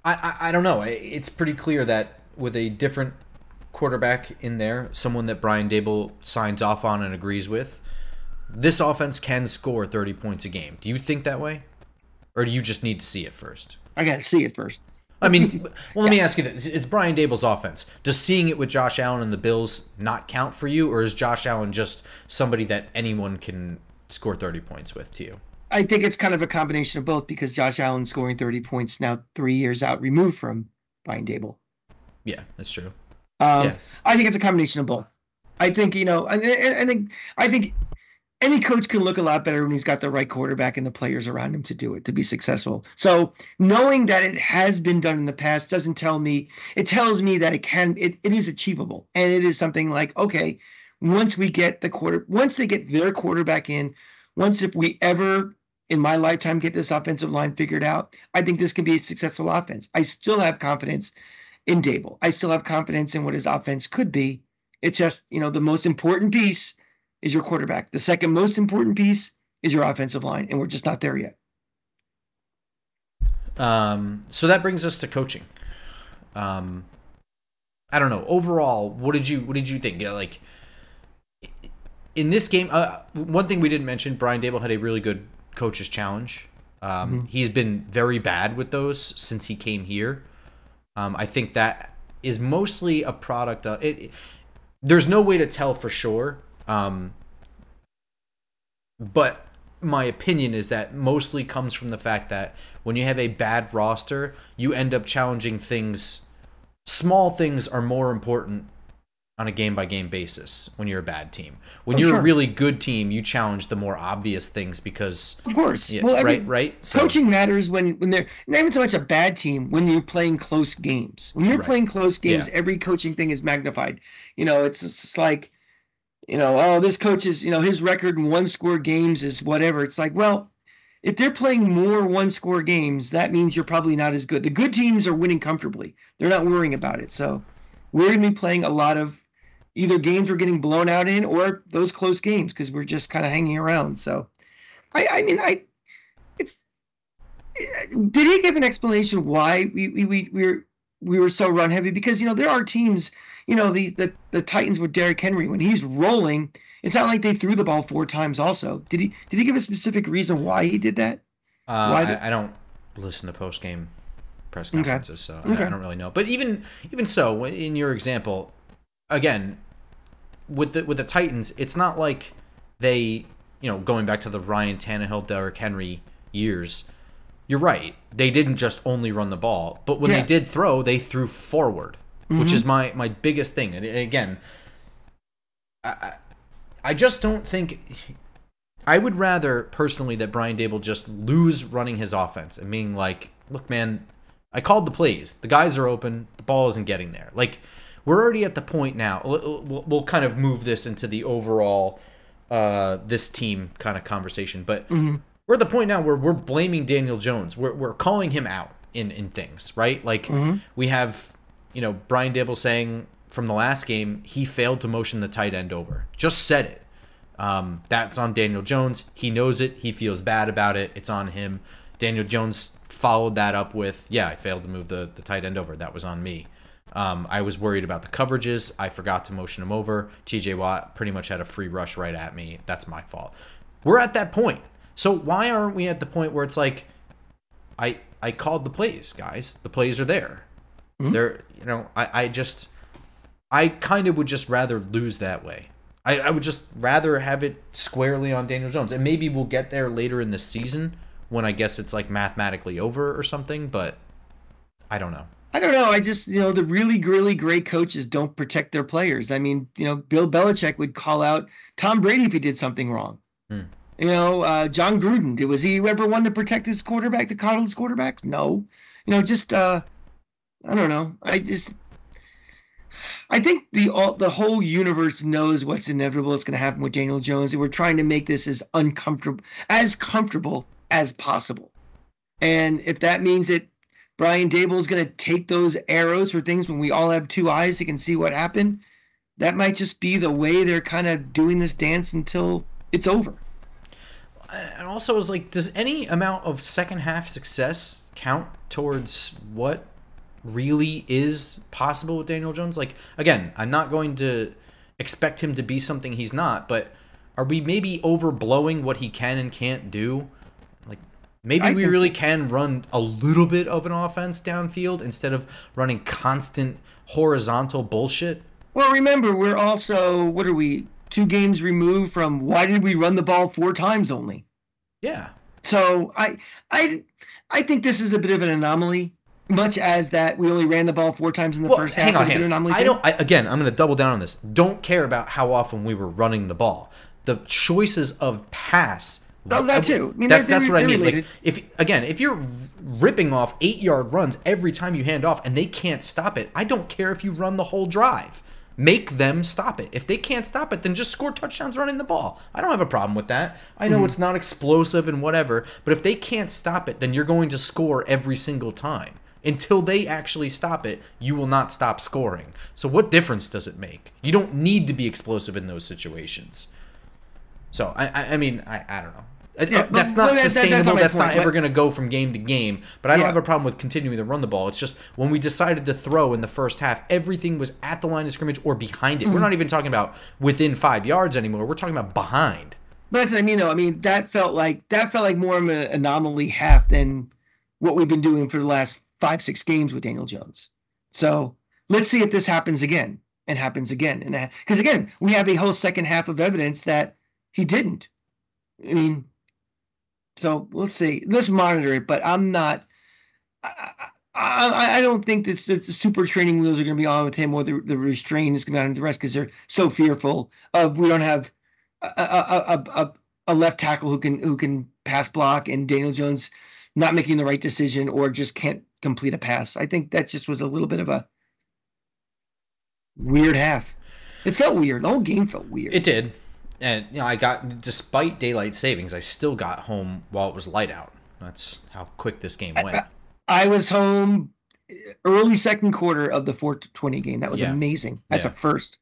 I don't know. It's pretty clear that with a different quarterback in there, someone that Brian Daboll signs off on and agrees with, this offense can score 30 points a game. Do you think that way? Or do you just need to see it first? I got to see it first. I mean, let me ask you this. It's Brian Daboll's offense. Does seeing it with Josh Allen and the Bills not count for you? Or is Josh Allen just somebody that anyone can score 30 points with to you? I think it's kind of a combination of both because Josh Allen's scoring 30 points now 3 years out removed from Brian Daboll. Yeah, that's true. I think it's a combination of both. I think, I think any coach can look a lot better when he's got the right quarterback and the players around him to do it, to be successful. So knowing that it has been done in the past doesn't tell me, it tells me that it is achievable. And it is something like, okay, once they get their quarterback in, if we ever in my lifetime get this offensive line figured out, I think this can be a successful offense. I still have confidence in Dable. I still have confidence in what his offense could be. It's just, the most important piece is your quarterback. The second most important piece is your offensive line, and we're just not there yet. So that brings us to coaching. I don't know. Overall, what did you think? Yeah, like in this game, one thing we didn't mention, Brian Dable had a really good coach's challenge. He's been very bad with those since he came here. I think that is mostly a product of it. There's no way to tell for sure. But my opinion is that mostly comes from the fact that when you have a bad roster, you end up challenging things. Small things are more important on a game-by-game basis when you're a bad team. When you're a really good team, you challenge the more obvious things because... Of course. Yeah, well, right? So, coaching matters when they're not even so much a bad team, when you're playing close games. When you're playing close games, every coaching thing is magnified. It's just like, this coach is, his record in one-score games is whatever. It's like, well, if they're playing more one-score games, that means you're probably not as good. The good teams are winning comfortably. They're not worrying about it. So we're going to be playing a lot of either games we're getting blown out in or those close games because we're just kind of hanging around. So, did he give an explanation why we were so run heavy? Because there are teams, the Titans with Derrick Henry, when he's rolling, it's not like they threw the ball 4 times. Also, did he give a specific reason why he did that? I don't listen to post game press conferences, so I don't really know. But even so, in your example, again, with the Titans, it's not like they, going back to the Ryan Tannehill, Derrick Henry years, you're right. They didn't just only run the ball, but when they did throw, they threw forward, which is my biggest thing. And again, I just don't think... I would rather, personally, that Brian Dable just lose running his offense and being like, look, man, I called the plays. The guys are open. The ball isn't getting there. Like, we're already at the point now. We'll kind of move this into the overall this team kind of conversation. But we're at the point now where we're blaming Daniel Jones. We're calling him out in things, right? Like we have, Brian Dable saying from the last game, he failed to motion the tight end over. Just said it. That's on Daniel Jones. He knows it. He feels bad about it. It's on him. Daniel Jones followed that up with, I failed to move the tight end over. That was on me. I was worried about the coverages. I forgot to motion him over. TJ Watt pretty much had a free rush right at me. That's my fault. We're at that point. So why aren't we at the point where it's like, I called the plays, guys. The plays are there. They're, I kind of would just rather lose that way. I would just rather have it squarely on Daniel Jones. And maybe we'll get there later in the season when I guess it's like mathematically over or something, but I don't know. I just, the really, really great coaches don't protect their players. I mean, Bill Belichick would call out Tom Brady if he did something wrong. John Gruden, was he ever one to protect his quarterback, to coddle his quarterback? No. I don't know. I think the whole universe knows what's inevitable is going to happen with Daniel Jones, and we're trying to make this as comfortable as possible. And if that means that Brian Dable is going to take those arrows for things when we all have 2 eyes that can see what happened, that might just be the way they're kind of doing this dance until it's over. And also, is like, does any amount of second half success count towards what really is possible with Daniel Jones? Like, again, I'm not going to expect him to be something he's not, but are we maybe overblowing what he can and can't do? Like, maybe we really can run a little bit of an offense downfield instead of running constant horizontal bullshit. Well, remember, we're also, 2 games removed from why did we run the ball 4 times only? Yeah. So I think this is a bit of an anomaly. Much as that we only ran the ball 4 times in the first half. Hang on. I'm going to double down on this. Don't care about how often we were running the ball. the choices of pass. Oh, that too. I mean, that's what I mean. related. Like, if you're ripping off 8-yard runs every time you hand off and they can't stop it, I don't care if you run the whole drive. Make them stop it. If they can't stop it, then just score touchdowns running the ball. I don't have a problem with that. I know it's not explosive and whatever, but if they can't stop it, then you're going to score every single time. Until they actually stop it, you will not stop scoring. So what difference does it make? You don't need to be explosive in those situations. So, I mean, I don't know. Yeah, that's not sustainable. That's not ever going to go from game to game. But I don't have a problem with continuing to run the ball. It's just when we decided to throw in the first half, everything was at the line of scrimmage or behind it. We're not even talking about within 5 yards anymore. We're talking about behind. But that's what I mean, though. I mean, that felt like more of an anomaly half than what we've been doing for the last 5-6 games with Daniel Jones. So let's see if this happens again. And because again, we have a whole second half of evidence that he didn't. I mean. So we'll see. Let's monitor it, but I'm not. I don't think that the super training wheels are going to be on with him, or the restraint is going to be on the rest because they're so fearful of we don't have a left tackle who can pass block, and Daniel Jones not making the right decision or just can't complete a pass. I think that just was a little bit of a weird half. It felt weird. The whole game felt weird. It did. And, I got, despite daylight savings, I still got home while it was light out. That's how quick this game went. I was home early second quarter of the 4:20 game. That was amazing. That's a first.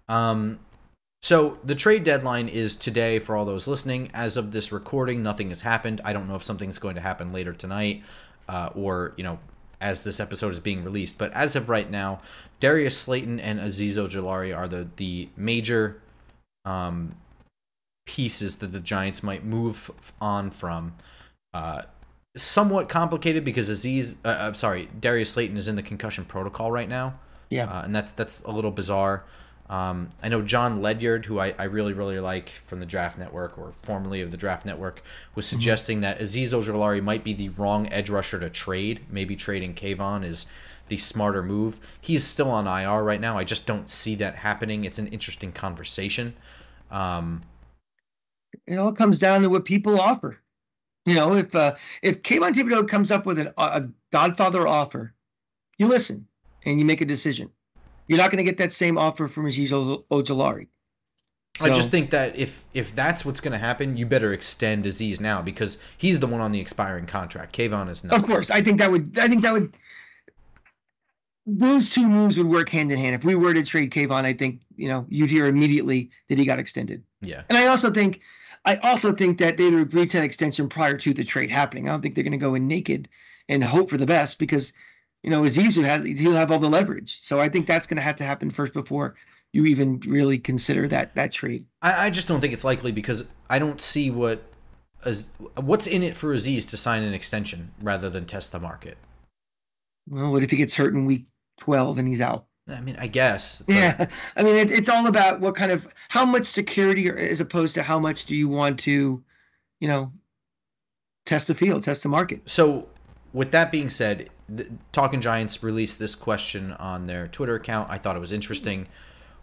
So the trade deadline is today for all those listening. As of this recording, nothing has happened. I don't know if something's going to happen later tonight or, as this episode is being released. But as of right now, Darius Slayton and Azeez Ojulari are the major pieces that the Giants might move on from. Somewhat complicated because Darius Slayton is in the concussion protocol right now. Yeah. And that's a little bizarre. I know John Ledyard, who I really, really like from the Draft Network, or formerly of the Draft Network, was suggesting that Azeez Ojulari might be the wrong edge rusher to trade. Maybe trading Kayvon is the smarter move. He's still on IR right now. I just don't see that happening. It's an interesting conversation. It all comes down to what people offer. If Kayvon Thibodeau comes up with a Godfather offer, you listen and you make a decision. You're not going to get that same offer from Azeez Ojulari. So, I just think that if that's what's going to happen, you better extend Azeez now because he's the one on the expiring contract. Kayvon is not. Of course, I think that would. Those two moves would work hand in hand. If we were to trade Kayvon, I think you'd hear immediately that he got extended. Yeah, and I also think that they would agree to that extension prior to the trade happening. I don't think they're going to go in naked and hope for the best because Azeez he'll have all the leverage. So I think that's going to have to happen first before you even really consider that trade. I just don't think it's likely because I don't see what's in it for Azeez to sign an extension rather than test the market. Well, what if he gets hurt in week 12 and he's out? I mean, I guess. Yeah. I mean, it's all about how much security as opposed to how much do you want to, test the field, test the market. So with that being said, Talking Giants released this question on their Twitter account. I thought it was interesting.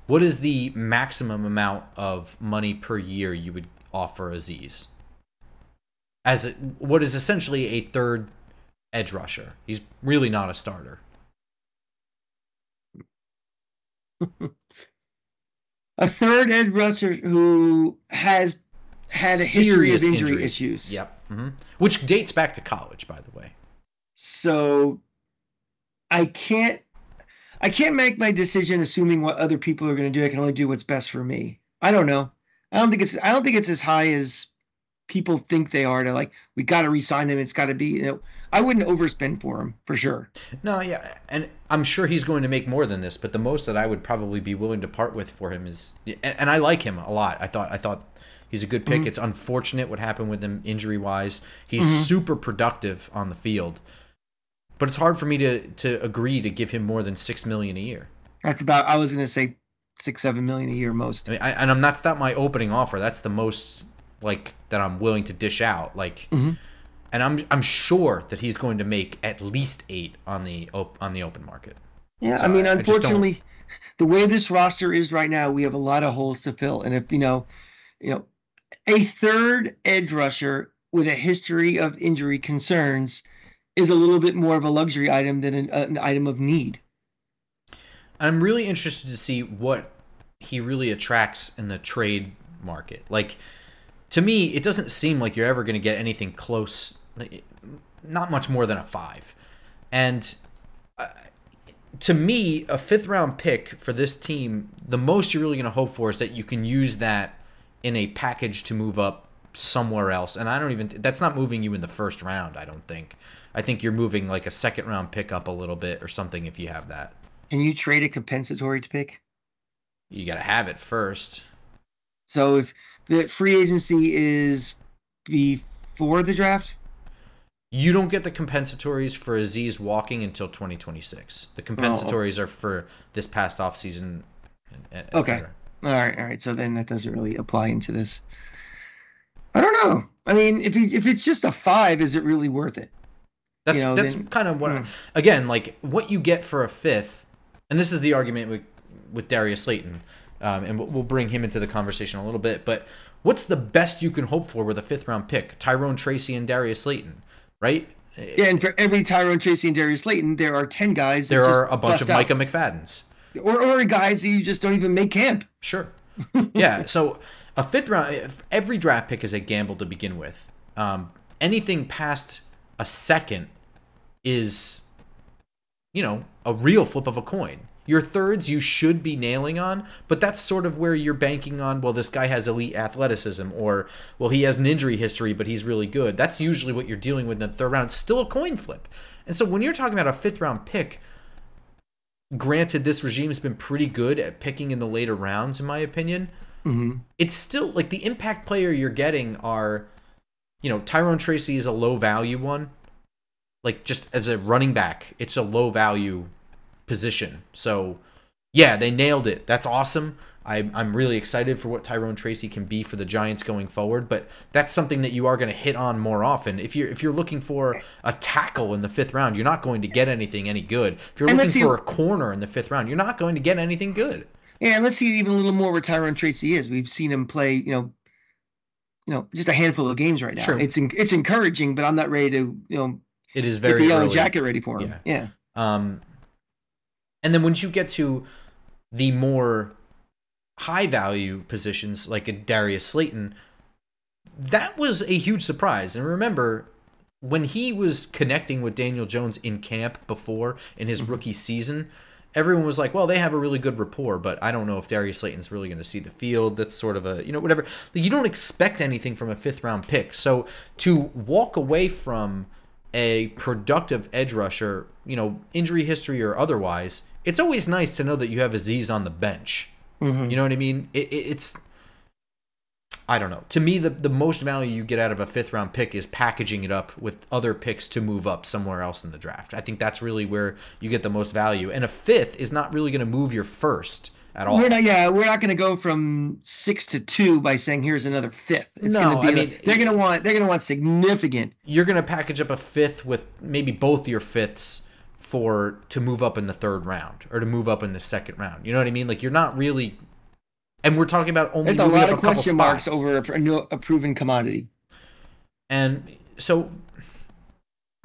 What is the maximum amount of money per year you would offer Azeez? What is essentially a third edge rusher. He's really not a starter. A third edge rusher who has had a history of injury issues. Yep. Mm-hmm. Which dates back to college, by the way. So I can't make my decision assuming what other people are going to do. I can only do what's best for me. I don't know. I don't think it's as high as people think they are to we got to re-sign him. It's got to be, I wouldn't overspend for him for sure. No, yeah. And I'm sure he's going to make more than this, but the most that I would probably be willing to part with for him is, and I like him a lot. I thought he's a good pick. Mm-hmm. It's unfortunate what happened with him injury wise. He's super productive on the field, but it's hard for me to agree to give him more than $6 million a year. That's about, I was going to say $6-7 million a year most. I mean, that's not my opening offer. That's the most that I'm willing to dish out. And I'm sure that he's going to make at least 8 on the open market. Yeah, so I mean, unfortunately, the way this roster is right now, we have a lot of holes to fill. And You know, a third edge rusher with a history of injury concerns is a little bit more of a luxury item than an item of need. I'm really interested to see what he really attracts in the trade market. Like, to me, it doesn't seem like you're ever going to get anything close, not much more than a 5. And to me, a 5th round pick for this team, the most you're really going to hope for is that you can use that in a package to move up somewhere else. And I don't even, that's not moving you in the 1st round, I don't think. I think you're moving like a 2nd round pick up a little bit or something if you have that. Can you trade a compensatory pick? You got to have it first. So if the free agency is before the draft? You don't get the compensatories for Aziz walking until 2026. The compensatories are for this past offseason. Okay. All right. So then that doesn't really apply into this. I don't know. I mean, if it's just a 5, is it really worth it? That's kind of what. Again, like what you get for a 5th, and this is the argument with Darius Slayton, and we'll bring him into the conversation a little bit. But what's the best you can hope for with a 5th round pick? Tyrone Tracy and Darius Slayton, right? Yeah, and for every Tyrone Tracy and Darius Slayton, there are 10 guys. There are a bunch of Micah McFadden's. Or guys who you just don't even make camp. Sure. Yeah, so a 5th round, every draft pick is a gamble to begin with. Anything past a 2nd is, a real flip of a coin. Your 3rds you should be nailing on, but that's sort of where you're banking on, well, this guy has elite athleticism, or, well, he has an injury history, but he's really good. That's usually what you're dealing with in the 3rd round. It's still a coin flip. And so when you're talking about a 5th round pick, granted, this regime has been pretty good at picking in the later rounds, in my opinion. Mm-hmm. It's still, like, the impact player you're getting are, Tyrone Tracy is a low-value one. Like, just as a running back, it's a low-value position. So, yeah, they nailed it. That's awesome. I'm really excited for what Tyrone Tracy can be for the Giants going forward, but that's something that you are going to hit on more often. If you're looking for a tackle in the 5th round, you're not going to get anything any good. If you're looking for a corner in the 5th round, you're not going to get anything good. Yeah, and let's see even a little more where Tyrone Tracy is. We've seen him play, just a handful of games right now. Sure. It's encouraging, but I'm not ready to, it is very get the yellow early. Jacket ready for him. Yeah. And then once you get to the more high value positions like a Darius Slayton, that was a huge surprise. And remember, when he was connecting with Daniel Jones in camp before in his rookie season, everyone was like, well, they have a really good rapport, but I don't know if Darius Slayton's really going to see the field. That's sort of a, whatever. You don't expect anything from a 5th round pick. So to walk away from a productive edge rusher, injury history or otherwise, it's always nice to know that you have Aziz on the bench. Mm-hmm. You know what I mean? It's, I don't know. To me, the most value you get out of a 5th round pick is packaging it up with other picks to move up somewhere else in the draft. I think that's really where you get the most value. And a 5th is not really going to move your 1st at all. We're not going to go from 6 to 2 by saying here's another 5th. It's going to be they're going to want significant. You're going to package up a 5th with maybe both your 5ths to move up in the 3rd round or to move up in the 2nd round. You know what I mean? Like, you're not really, and we're talking about only it's a moving lot up of a couple question spots. marks over a proven commodity. And so,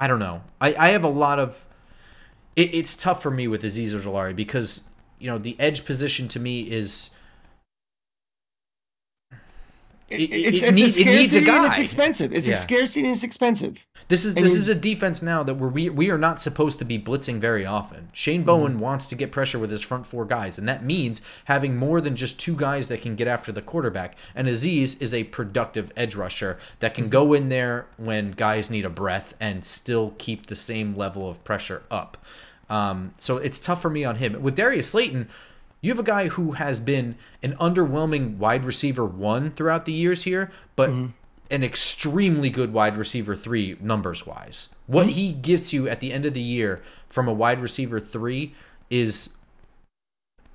I don't know. I have a lot of, it's tough for me with Azeez Ojulari because, the edge position to me is, it needs a guy. It's expensive. It's scarcity and it's expensive. This is a defense now that we are not supposed to be blitzing very often. Shane Bowen wants to get pressure with his front 4 guys, and that means having more than just 2 guys that can get after the quarterback. And Azeez is a productive edge rusher that can go in there when guys need a breath and still keep the same level of pressure up. So it's tough for me on him. With Darius Slayton, you have a guy who has been an underwhelming wide receiver 1 throughout the years here, but an extremely good wide receiver 3 numbers-wise. What he gives you at the end of the year from a wide receiver 3 is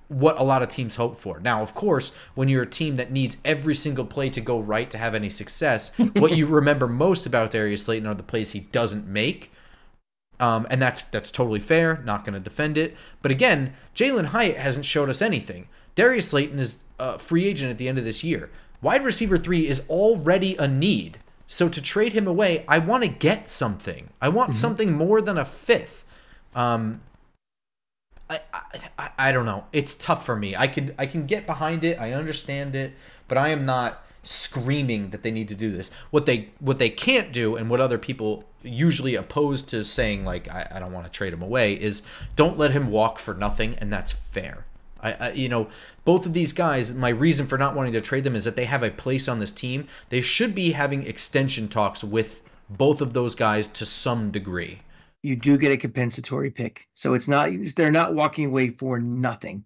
what a lot of teams hope for. Now, of course, when you're a team that needs every single play to go right to have any success, what you remember most about Darius Slayton are the plays he doesn't make. And that's totally fair. Not going to defend it. But again, Jalen Hyatt hasn't showed us anything. Darius Slayton is a free agent at the end of this year. Wide receiver 3 is already a need. So to trade him away, I want to get something. I want something more than a fifth. I don't know. It's tough for me. I can get behind it. I understand it, but I am not screaming that they need to do this. What they can't do, and what other people usually oppose to saying like I don't want to trade him away, is don't let him walk for nothing, and that's fair. Both of these guys, my reason for not wanting to trade them is that they have a place on this team. They should be having extension talks with both of those guys to some degree. You do get a compensatory pick. So they're not walking away for nothing.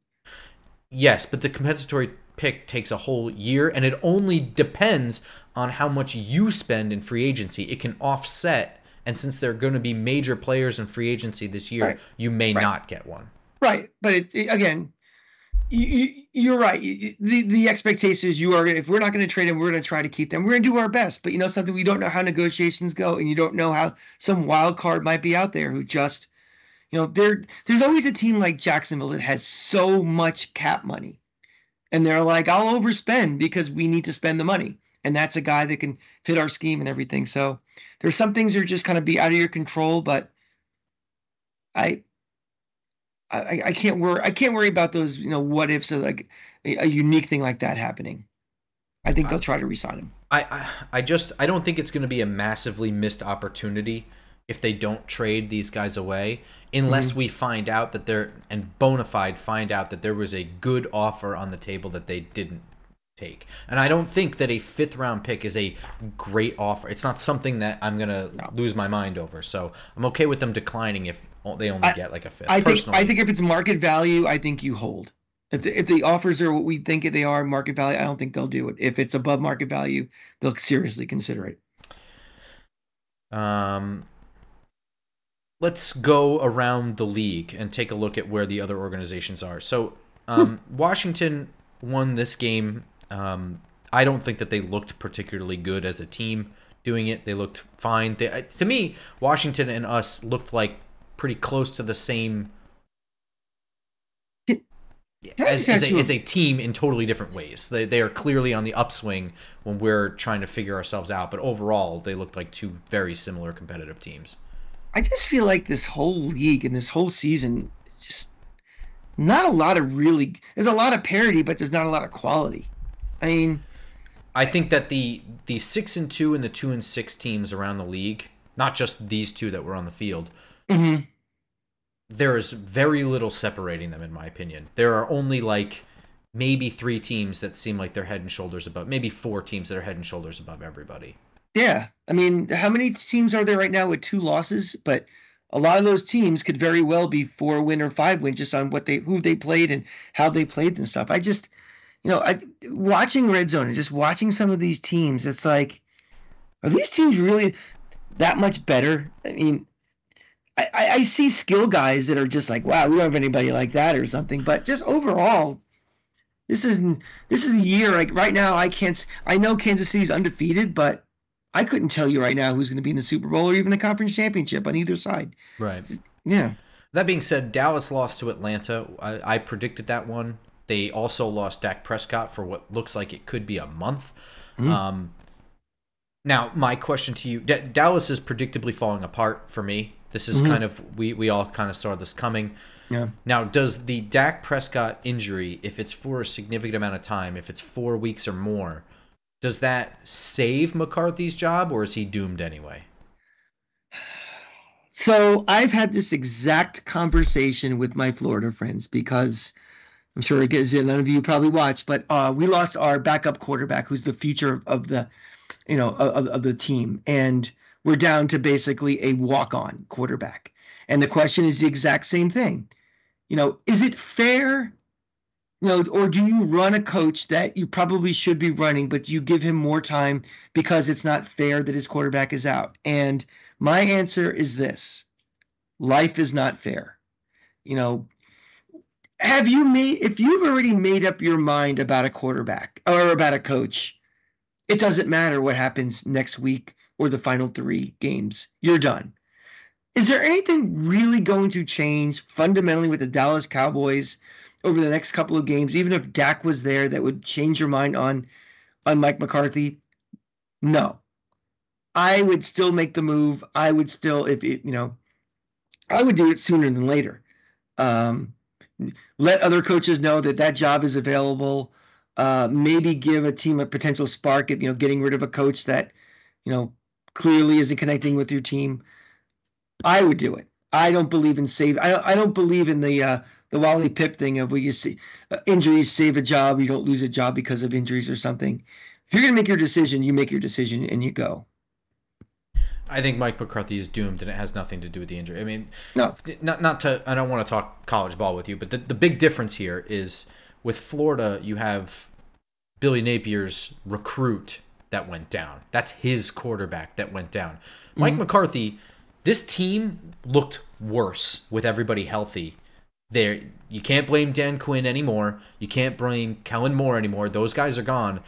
Yes, but the compensatory pick takes a whole year, and it only depends on how much you spend in free agency. It can offset, and since there are going to be major players in free agency this year, you may not get one. Right, but again, you're right. The expectation is if we're not going to trade them, we're going to try to keep them. We're going to do our best. But something, we don't know how negotiations go, and you don't know how some wild card might be out there who just, there's always a team like Jacksonville that has so much cap money. And they're like, I'll overspend because we need to spend the money. And that's a guy that can fit our scheme and everything. So there's some things that are just kind of be out of your control, but I can't worry about those, what ifs of like a unique thing like that happening. I think they'll try to re-sign him. I don't think it's going to be a massively missed opportunity if they don't trade these guys away, unless we find out that bona fide find out that there was a good offer on the table that they didn't take. And I don't think that a 5th round pick is a great offer. It's not something that I'm going to lose my mind over. So I'm okay with them declining if they only get like a 5th. I think if it's market value, I think you hold. If the offers are what we think they are, market value, I don't think they'll do it. If it's above market value, they'll seriously consider it. Let's go around the league and take a look at where the other organizations are. So Washington won this game. I don't think that they looked particularly good as a team doing it. They looked fine. To me, Washington and us looked like pretty close to the same as a team in totally different ways. They are clearly on the upswing when we're trying to figure ourselves out. But overall, they looked like two very similar competitive teams. I just feel like this whole league and this whole season is just not a lot of really. There's a lot of parity, but there's not a lot of quality. I mean, I think that the 6-2 and the 2-6 teams around the league, not just these two that were on the field, there is very little separating them, in my opinion. There are only like maybe 3 teams that seem like they're head and shoulders above, maybe 4 teams that are head and shoulders above everybody. Yeah. I mean, how many teams are there right now with 2 losses? But a lot of those teams could very well be 4-win or 5-win just on who they played and how they played and stuff. I just, watching Red Zone and just watching some of these teams, it's like, are these teams really that much better? I mean, I see skill guys that are just like, wow, we don't have anybody like that or something. But just overall, this is a year, like right now, I know Kansas City's undefeated, but I couldn't tell you right now who's going to be in the Super Bowl or even the conference championship on either side. Right. Yeah. That being said, Dallas lost to Atlanta. I predicted that one. They also lost Dak Prescott for what looks like it could be a month. Now, my question to you, Dallas is predictably falling apart for me. This is kind of, we all kind of saw this coming. Yeah. Now, does the Dak Prescott injury, if it's for a significant amount of time, if it's 4 weeks or more, does that save McCarthy's job, or is he doomed anyway? So I've had this exact conversation with my Florida friends because I'm sure none of you probably watch, but we lost our backup quarterback, who's the future of the, of the team, and we're down to basically a walk-on quarterback. And the question is the exact same thing. Is it fair? Or do you run a coach that you probably should be running, but you give him more time because it's not fair that his quarterback is out? And my answer is this: life is not fair. If you've already made up your mind about a quarterback or about a coach, it doesn't matter what happens next week or the final 3 games. You're done. Is there anything really going to change fundamentally with the Dallas Cowboys over the next couple of games, even if Dak was there, that would change your mind on on Mike McCarthy? No. I would still make the move. I would still, if it, I would do it sooner than later. Um, let other coaches know that that job is available. Maybe give a team a potential spark at, getting rid of a coach that, clearly isn't connecting with your team. I would do it. I don't believe in save. I don't believe in the Wally Pip thing of where you see injuries save a job. You don't lose a job because of injuries or something. If you're going to make your decision, you make your decision and you go. I think Mike McCarthy is doomed, and it has nothing to do with the injury. I mean, No. not to. I don't want to talk college ball with you, but the big difference here is with Florida, you have Billy Napier's recruit that went down. That's his quarterback that went down. Mike McCarthy, this team looked worse with everybody healthy. There, you can't blame Dan Quinn anymore. You can't blame Kellen Moore anymore. Those guys are gone.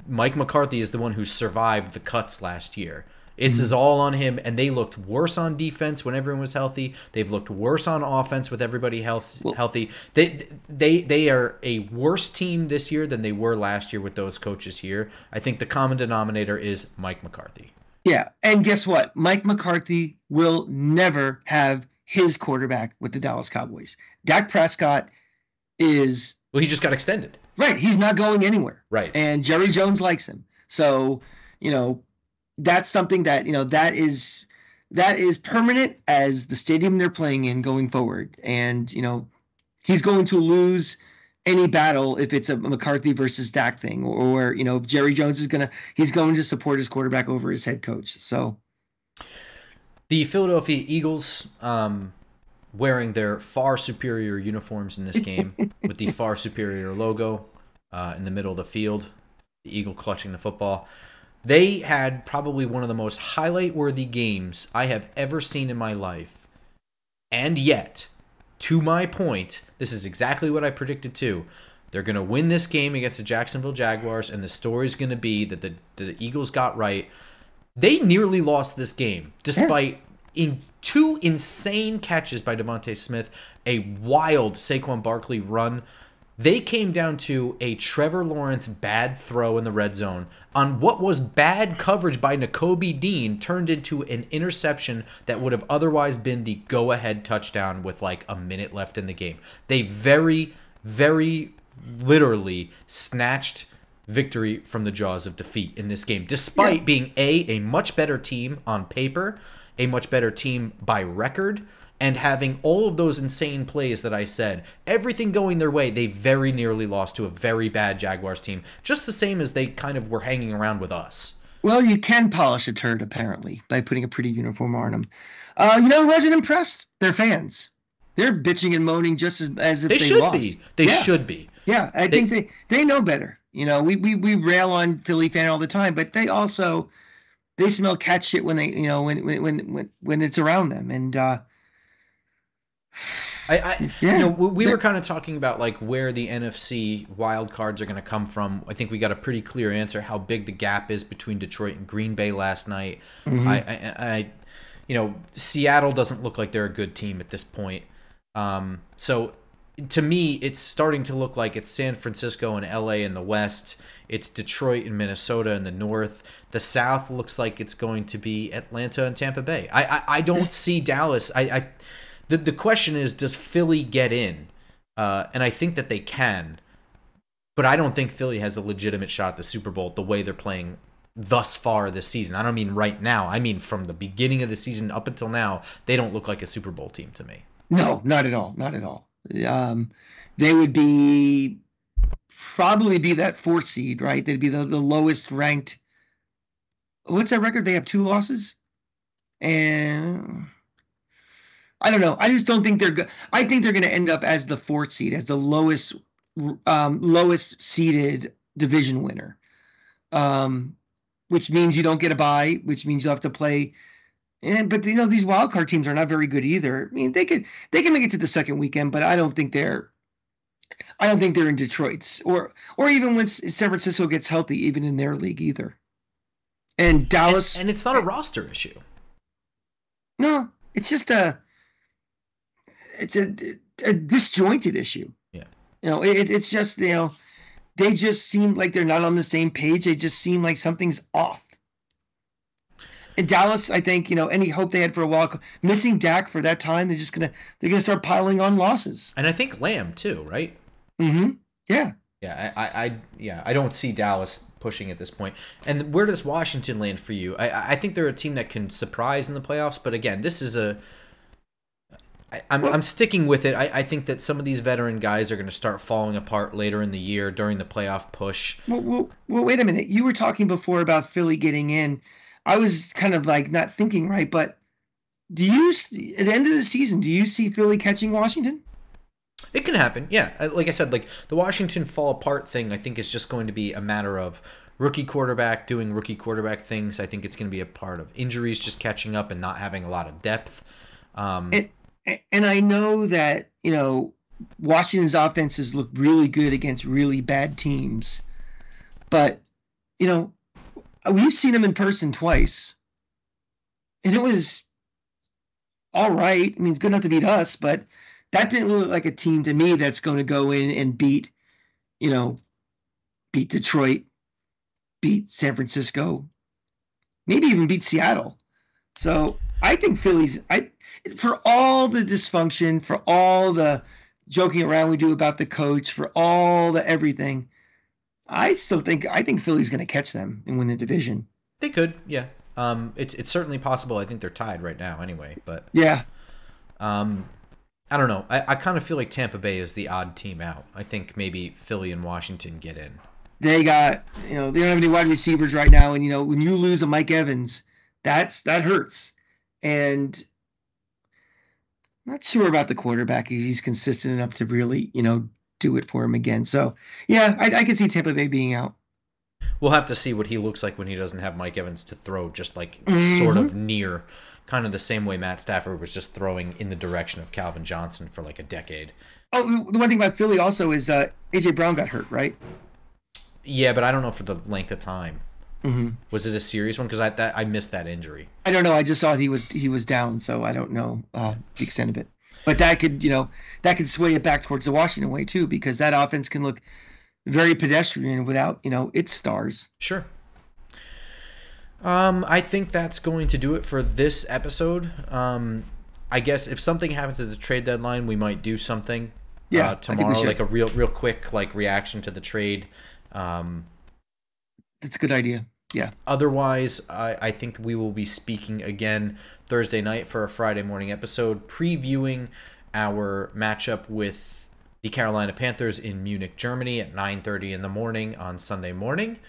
Mike McCarthy is the one who survived the cuts last year. It's all on him, and they looked worse on defense when everyone was healthy. They've looked worse on offense with everybody healthy. They are a worse team this year than they were last year with those coaches here. I think the common denominator is Mike McCarthy. Yeah, and guess what? Mike McCarthy will never have his quarterback with the Dallas Cowboys. Dak Prescott is... Well, he just got extended. Right, he's not going anywhere. Right. And Jerry Jones likes him. So, that's something that that is permanent as the stadium they're playing in going forward. And he's going to lose any battle if it's a McCarthy versus Dak thing, or if Jerry Jones he's going to support his quarterback over his head coach. So the Philadelphia Eagles wearing their far superior uniforms in this game with the far superior logo in the middle of the field, the eagle clutching the football. They had probably one of the most highlight-worthy games I have ever seen in my life. And yet, to my point, this is exactly what I predicted too. They're going to win this game against the Jacksonville Jaguars, and the story's going to be that the Eagles got right. They nearly lost this game, despite in two insane catches by Devontae Smith, a wild Saquon Barkley run. They came down to a Trevor Lawrence bad throw in the red zone on what was bad coverage by Nakobe Dean turned into an interception that would have otherwise been the go-ahead touchdown with like a minute left in the game. They very, very literally snatched victory from the jaws of defeat in this game, despite being a much better team on paper, a much better team by record, and having all of those insane plays that I said, everything going their way. They very nearly lost to a very bad Jaguars team, just the same as they kind of were hanging around with us. Well, you can polish a turd, apparently, by putting a pretty uniform on them. Who wasn't impressed? Their fans. They're bitching and moaning just as if they should lost. Be. They should be. Yeah, I think they know better. We rail on Philly fan all the time, but they smell cat shit when they when it's around them. And we were kind of talking about like where the NFC wild cards are going to come from. I think we got a pretty clear answer how big the gap is between Detroit and Green Bay last night. Seattle doesn't look like they're a good team at this point. So to me, it's starting to look like it's San Francisco and LA in the West. It's Detroit and Minnesota in the North. The South looks like it's going to be Atlanta and Tampa Bay. I don't see Dallas. The question is, does Philly get in? And I think that they can. But I don't think Philly has a legitimate shot at the Super Bowl the way they're playing thus far this season. I don't mean right now. I mean from the beginning of the season up until now, they don't look like a Super Bowl team to me. No, not at all. Not at all. They would probably be that fourth seed, right? They'd be the lowest ranked. What's that record? They have 2 losses? And I don't know. I just don't think they're good. I think they're going to end up as the 4th seed, as the lowest seeded division winner. Which means you don't get a bye, which means you'll have to play. But these wild card teams are not very good either. I mean, they can make it to the second weekend, but I don't think they're in Detroit's or even when San Francisco gets healthy, even in their league either. And Dallas, and it's not a roster issue. No, it's just a disjointed issue. Yeah. It's just they just seem like they're not on the same page. They just seem like something's off. In Dallas, I think, any hope they had for a while, missing Dak for that time, they're gonna start piling on losses. And I think Lamb too, right? Mm-hmm. Yeah. Yeah, I don't see Dallas pushing at this point. And where does Washington land for you? I think they're a team that can surprise in the playoffs, but again, this is I'm sticking with it. I think that some of these veteran guys are going to start falling apart later in the year during the playoff push. Well, wait a minute. You were talking before about Philly getting in. I was kind of like not thinking right, but at the end of the season, do you see Philly catching Washington? It can happen, yeah. Like I said, like the Washington fall apart thing, I think is just going to be a matter of rookie quarterback doing rookie quarterback things. I think it's going to be a part of injuries just catching up and not having a lot of depth. And I know that Washington's offenses look really good against really bad teams, but we've seen them in person twice, and it was all right. I mean, it's good enough to beat us, but that didn't look like a team to me that's going to go in and beat Detroit, beat San Francisco, maybe even beat Seattle. So I think for all the dysfunction, for all the joking around we do about the coach, for all the everything, I think Philly's going to catch them and win the division. They could, yeah. It's certainly possible. I think they're tied right now, anyway. But yeah, I don't know. I kind of feel like Tampa Bay is the odd team out. I think maybe Philly and Washington get in. They got they don't have any wide receivers right now, and when you lose a Mike Evans, that hurts. And I'm not sure about the quarterback. He's consistent enough to really do it for him again. So yeah, I can see Tampa Bay being out. We'll have to see what he looks like when he doesn't have Mike Evans to throw just like Mm-hmm. sort of near, kind of the same way Matt Stafford was just throwing in the direction of Calvin Johnson for like a decade. Oh, the one thing about Philly also is A.J. Brown got hurt, right? Yeah, but I don't know for the length of time. Mm-hmm. Was it a serious one? Because I missed that injury. I don't know. I just saw he was down, so I don't know the extent of it. But that could sway it back towards the Washington way too, because that offense can look very pedestrian without its stars. Sure. I think that's going to do it for this episode. I guess if something happens at the trade deadline, we might do something. Yeah, tomorrow, like a real quick like reaction to the trade. That's a good idea. Yeah. Otherwise, I think we will be speaking again Thursday night for a Friday morning episode, previewing our matchup with the Carolina Panthers in Munich, Germany at 9:30 in the morning on Sunday morning.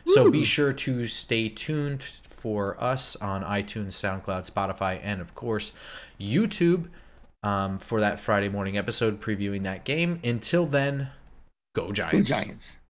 So be sure to stay tuned for us on iTunes, SoundCloud, Spotify, and of course YouTube for that Friday morning episode previewing that game. Until then, go Giants. Go Giants.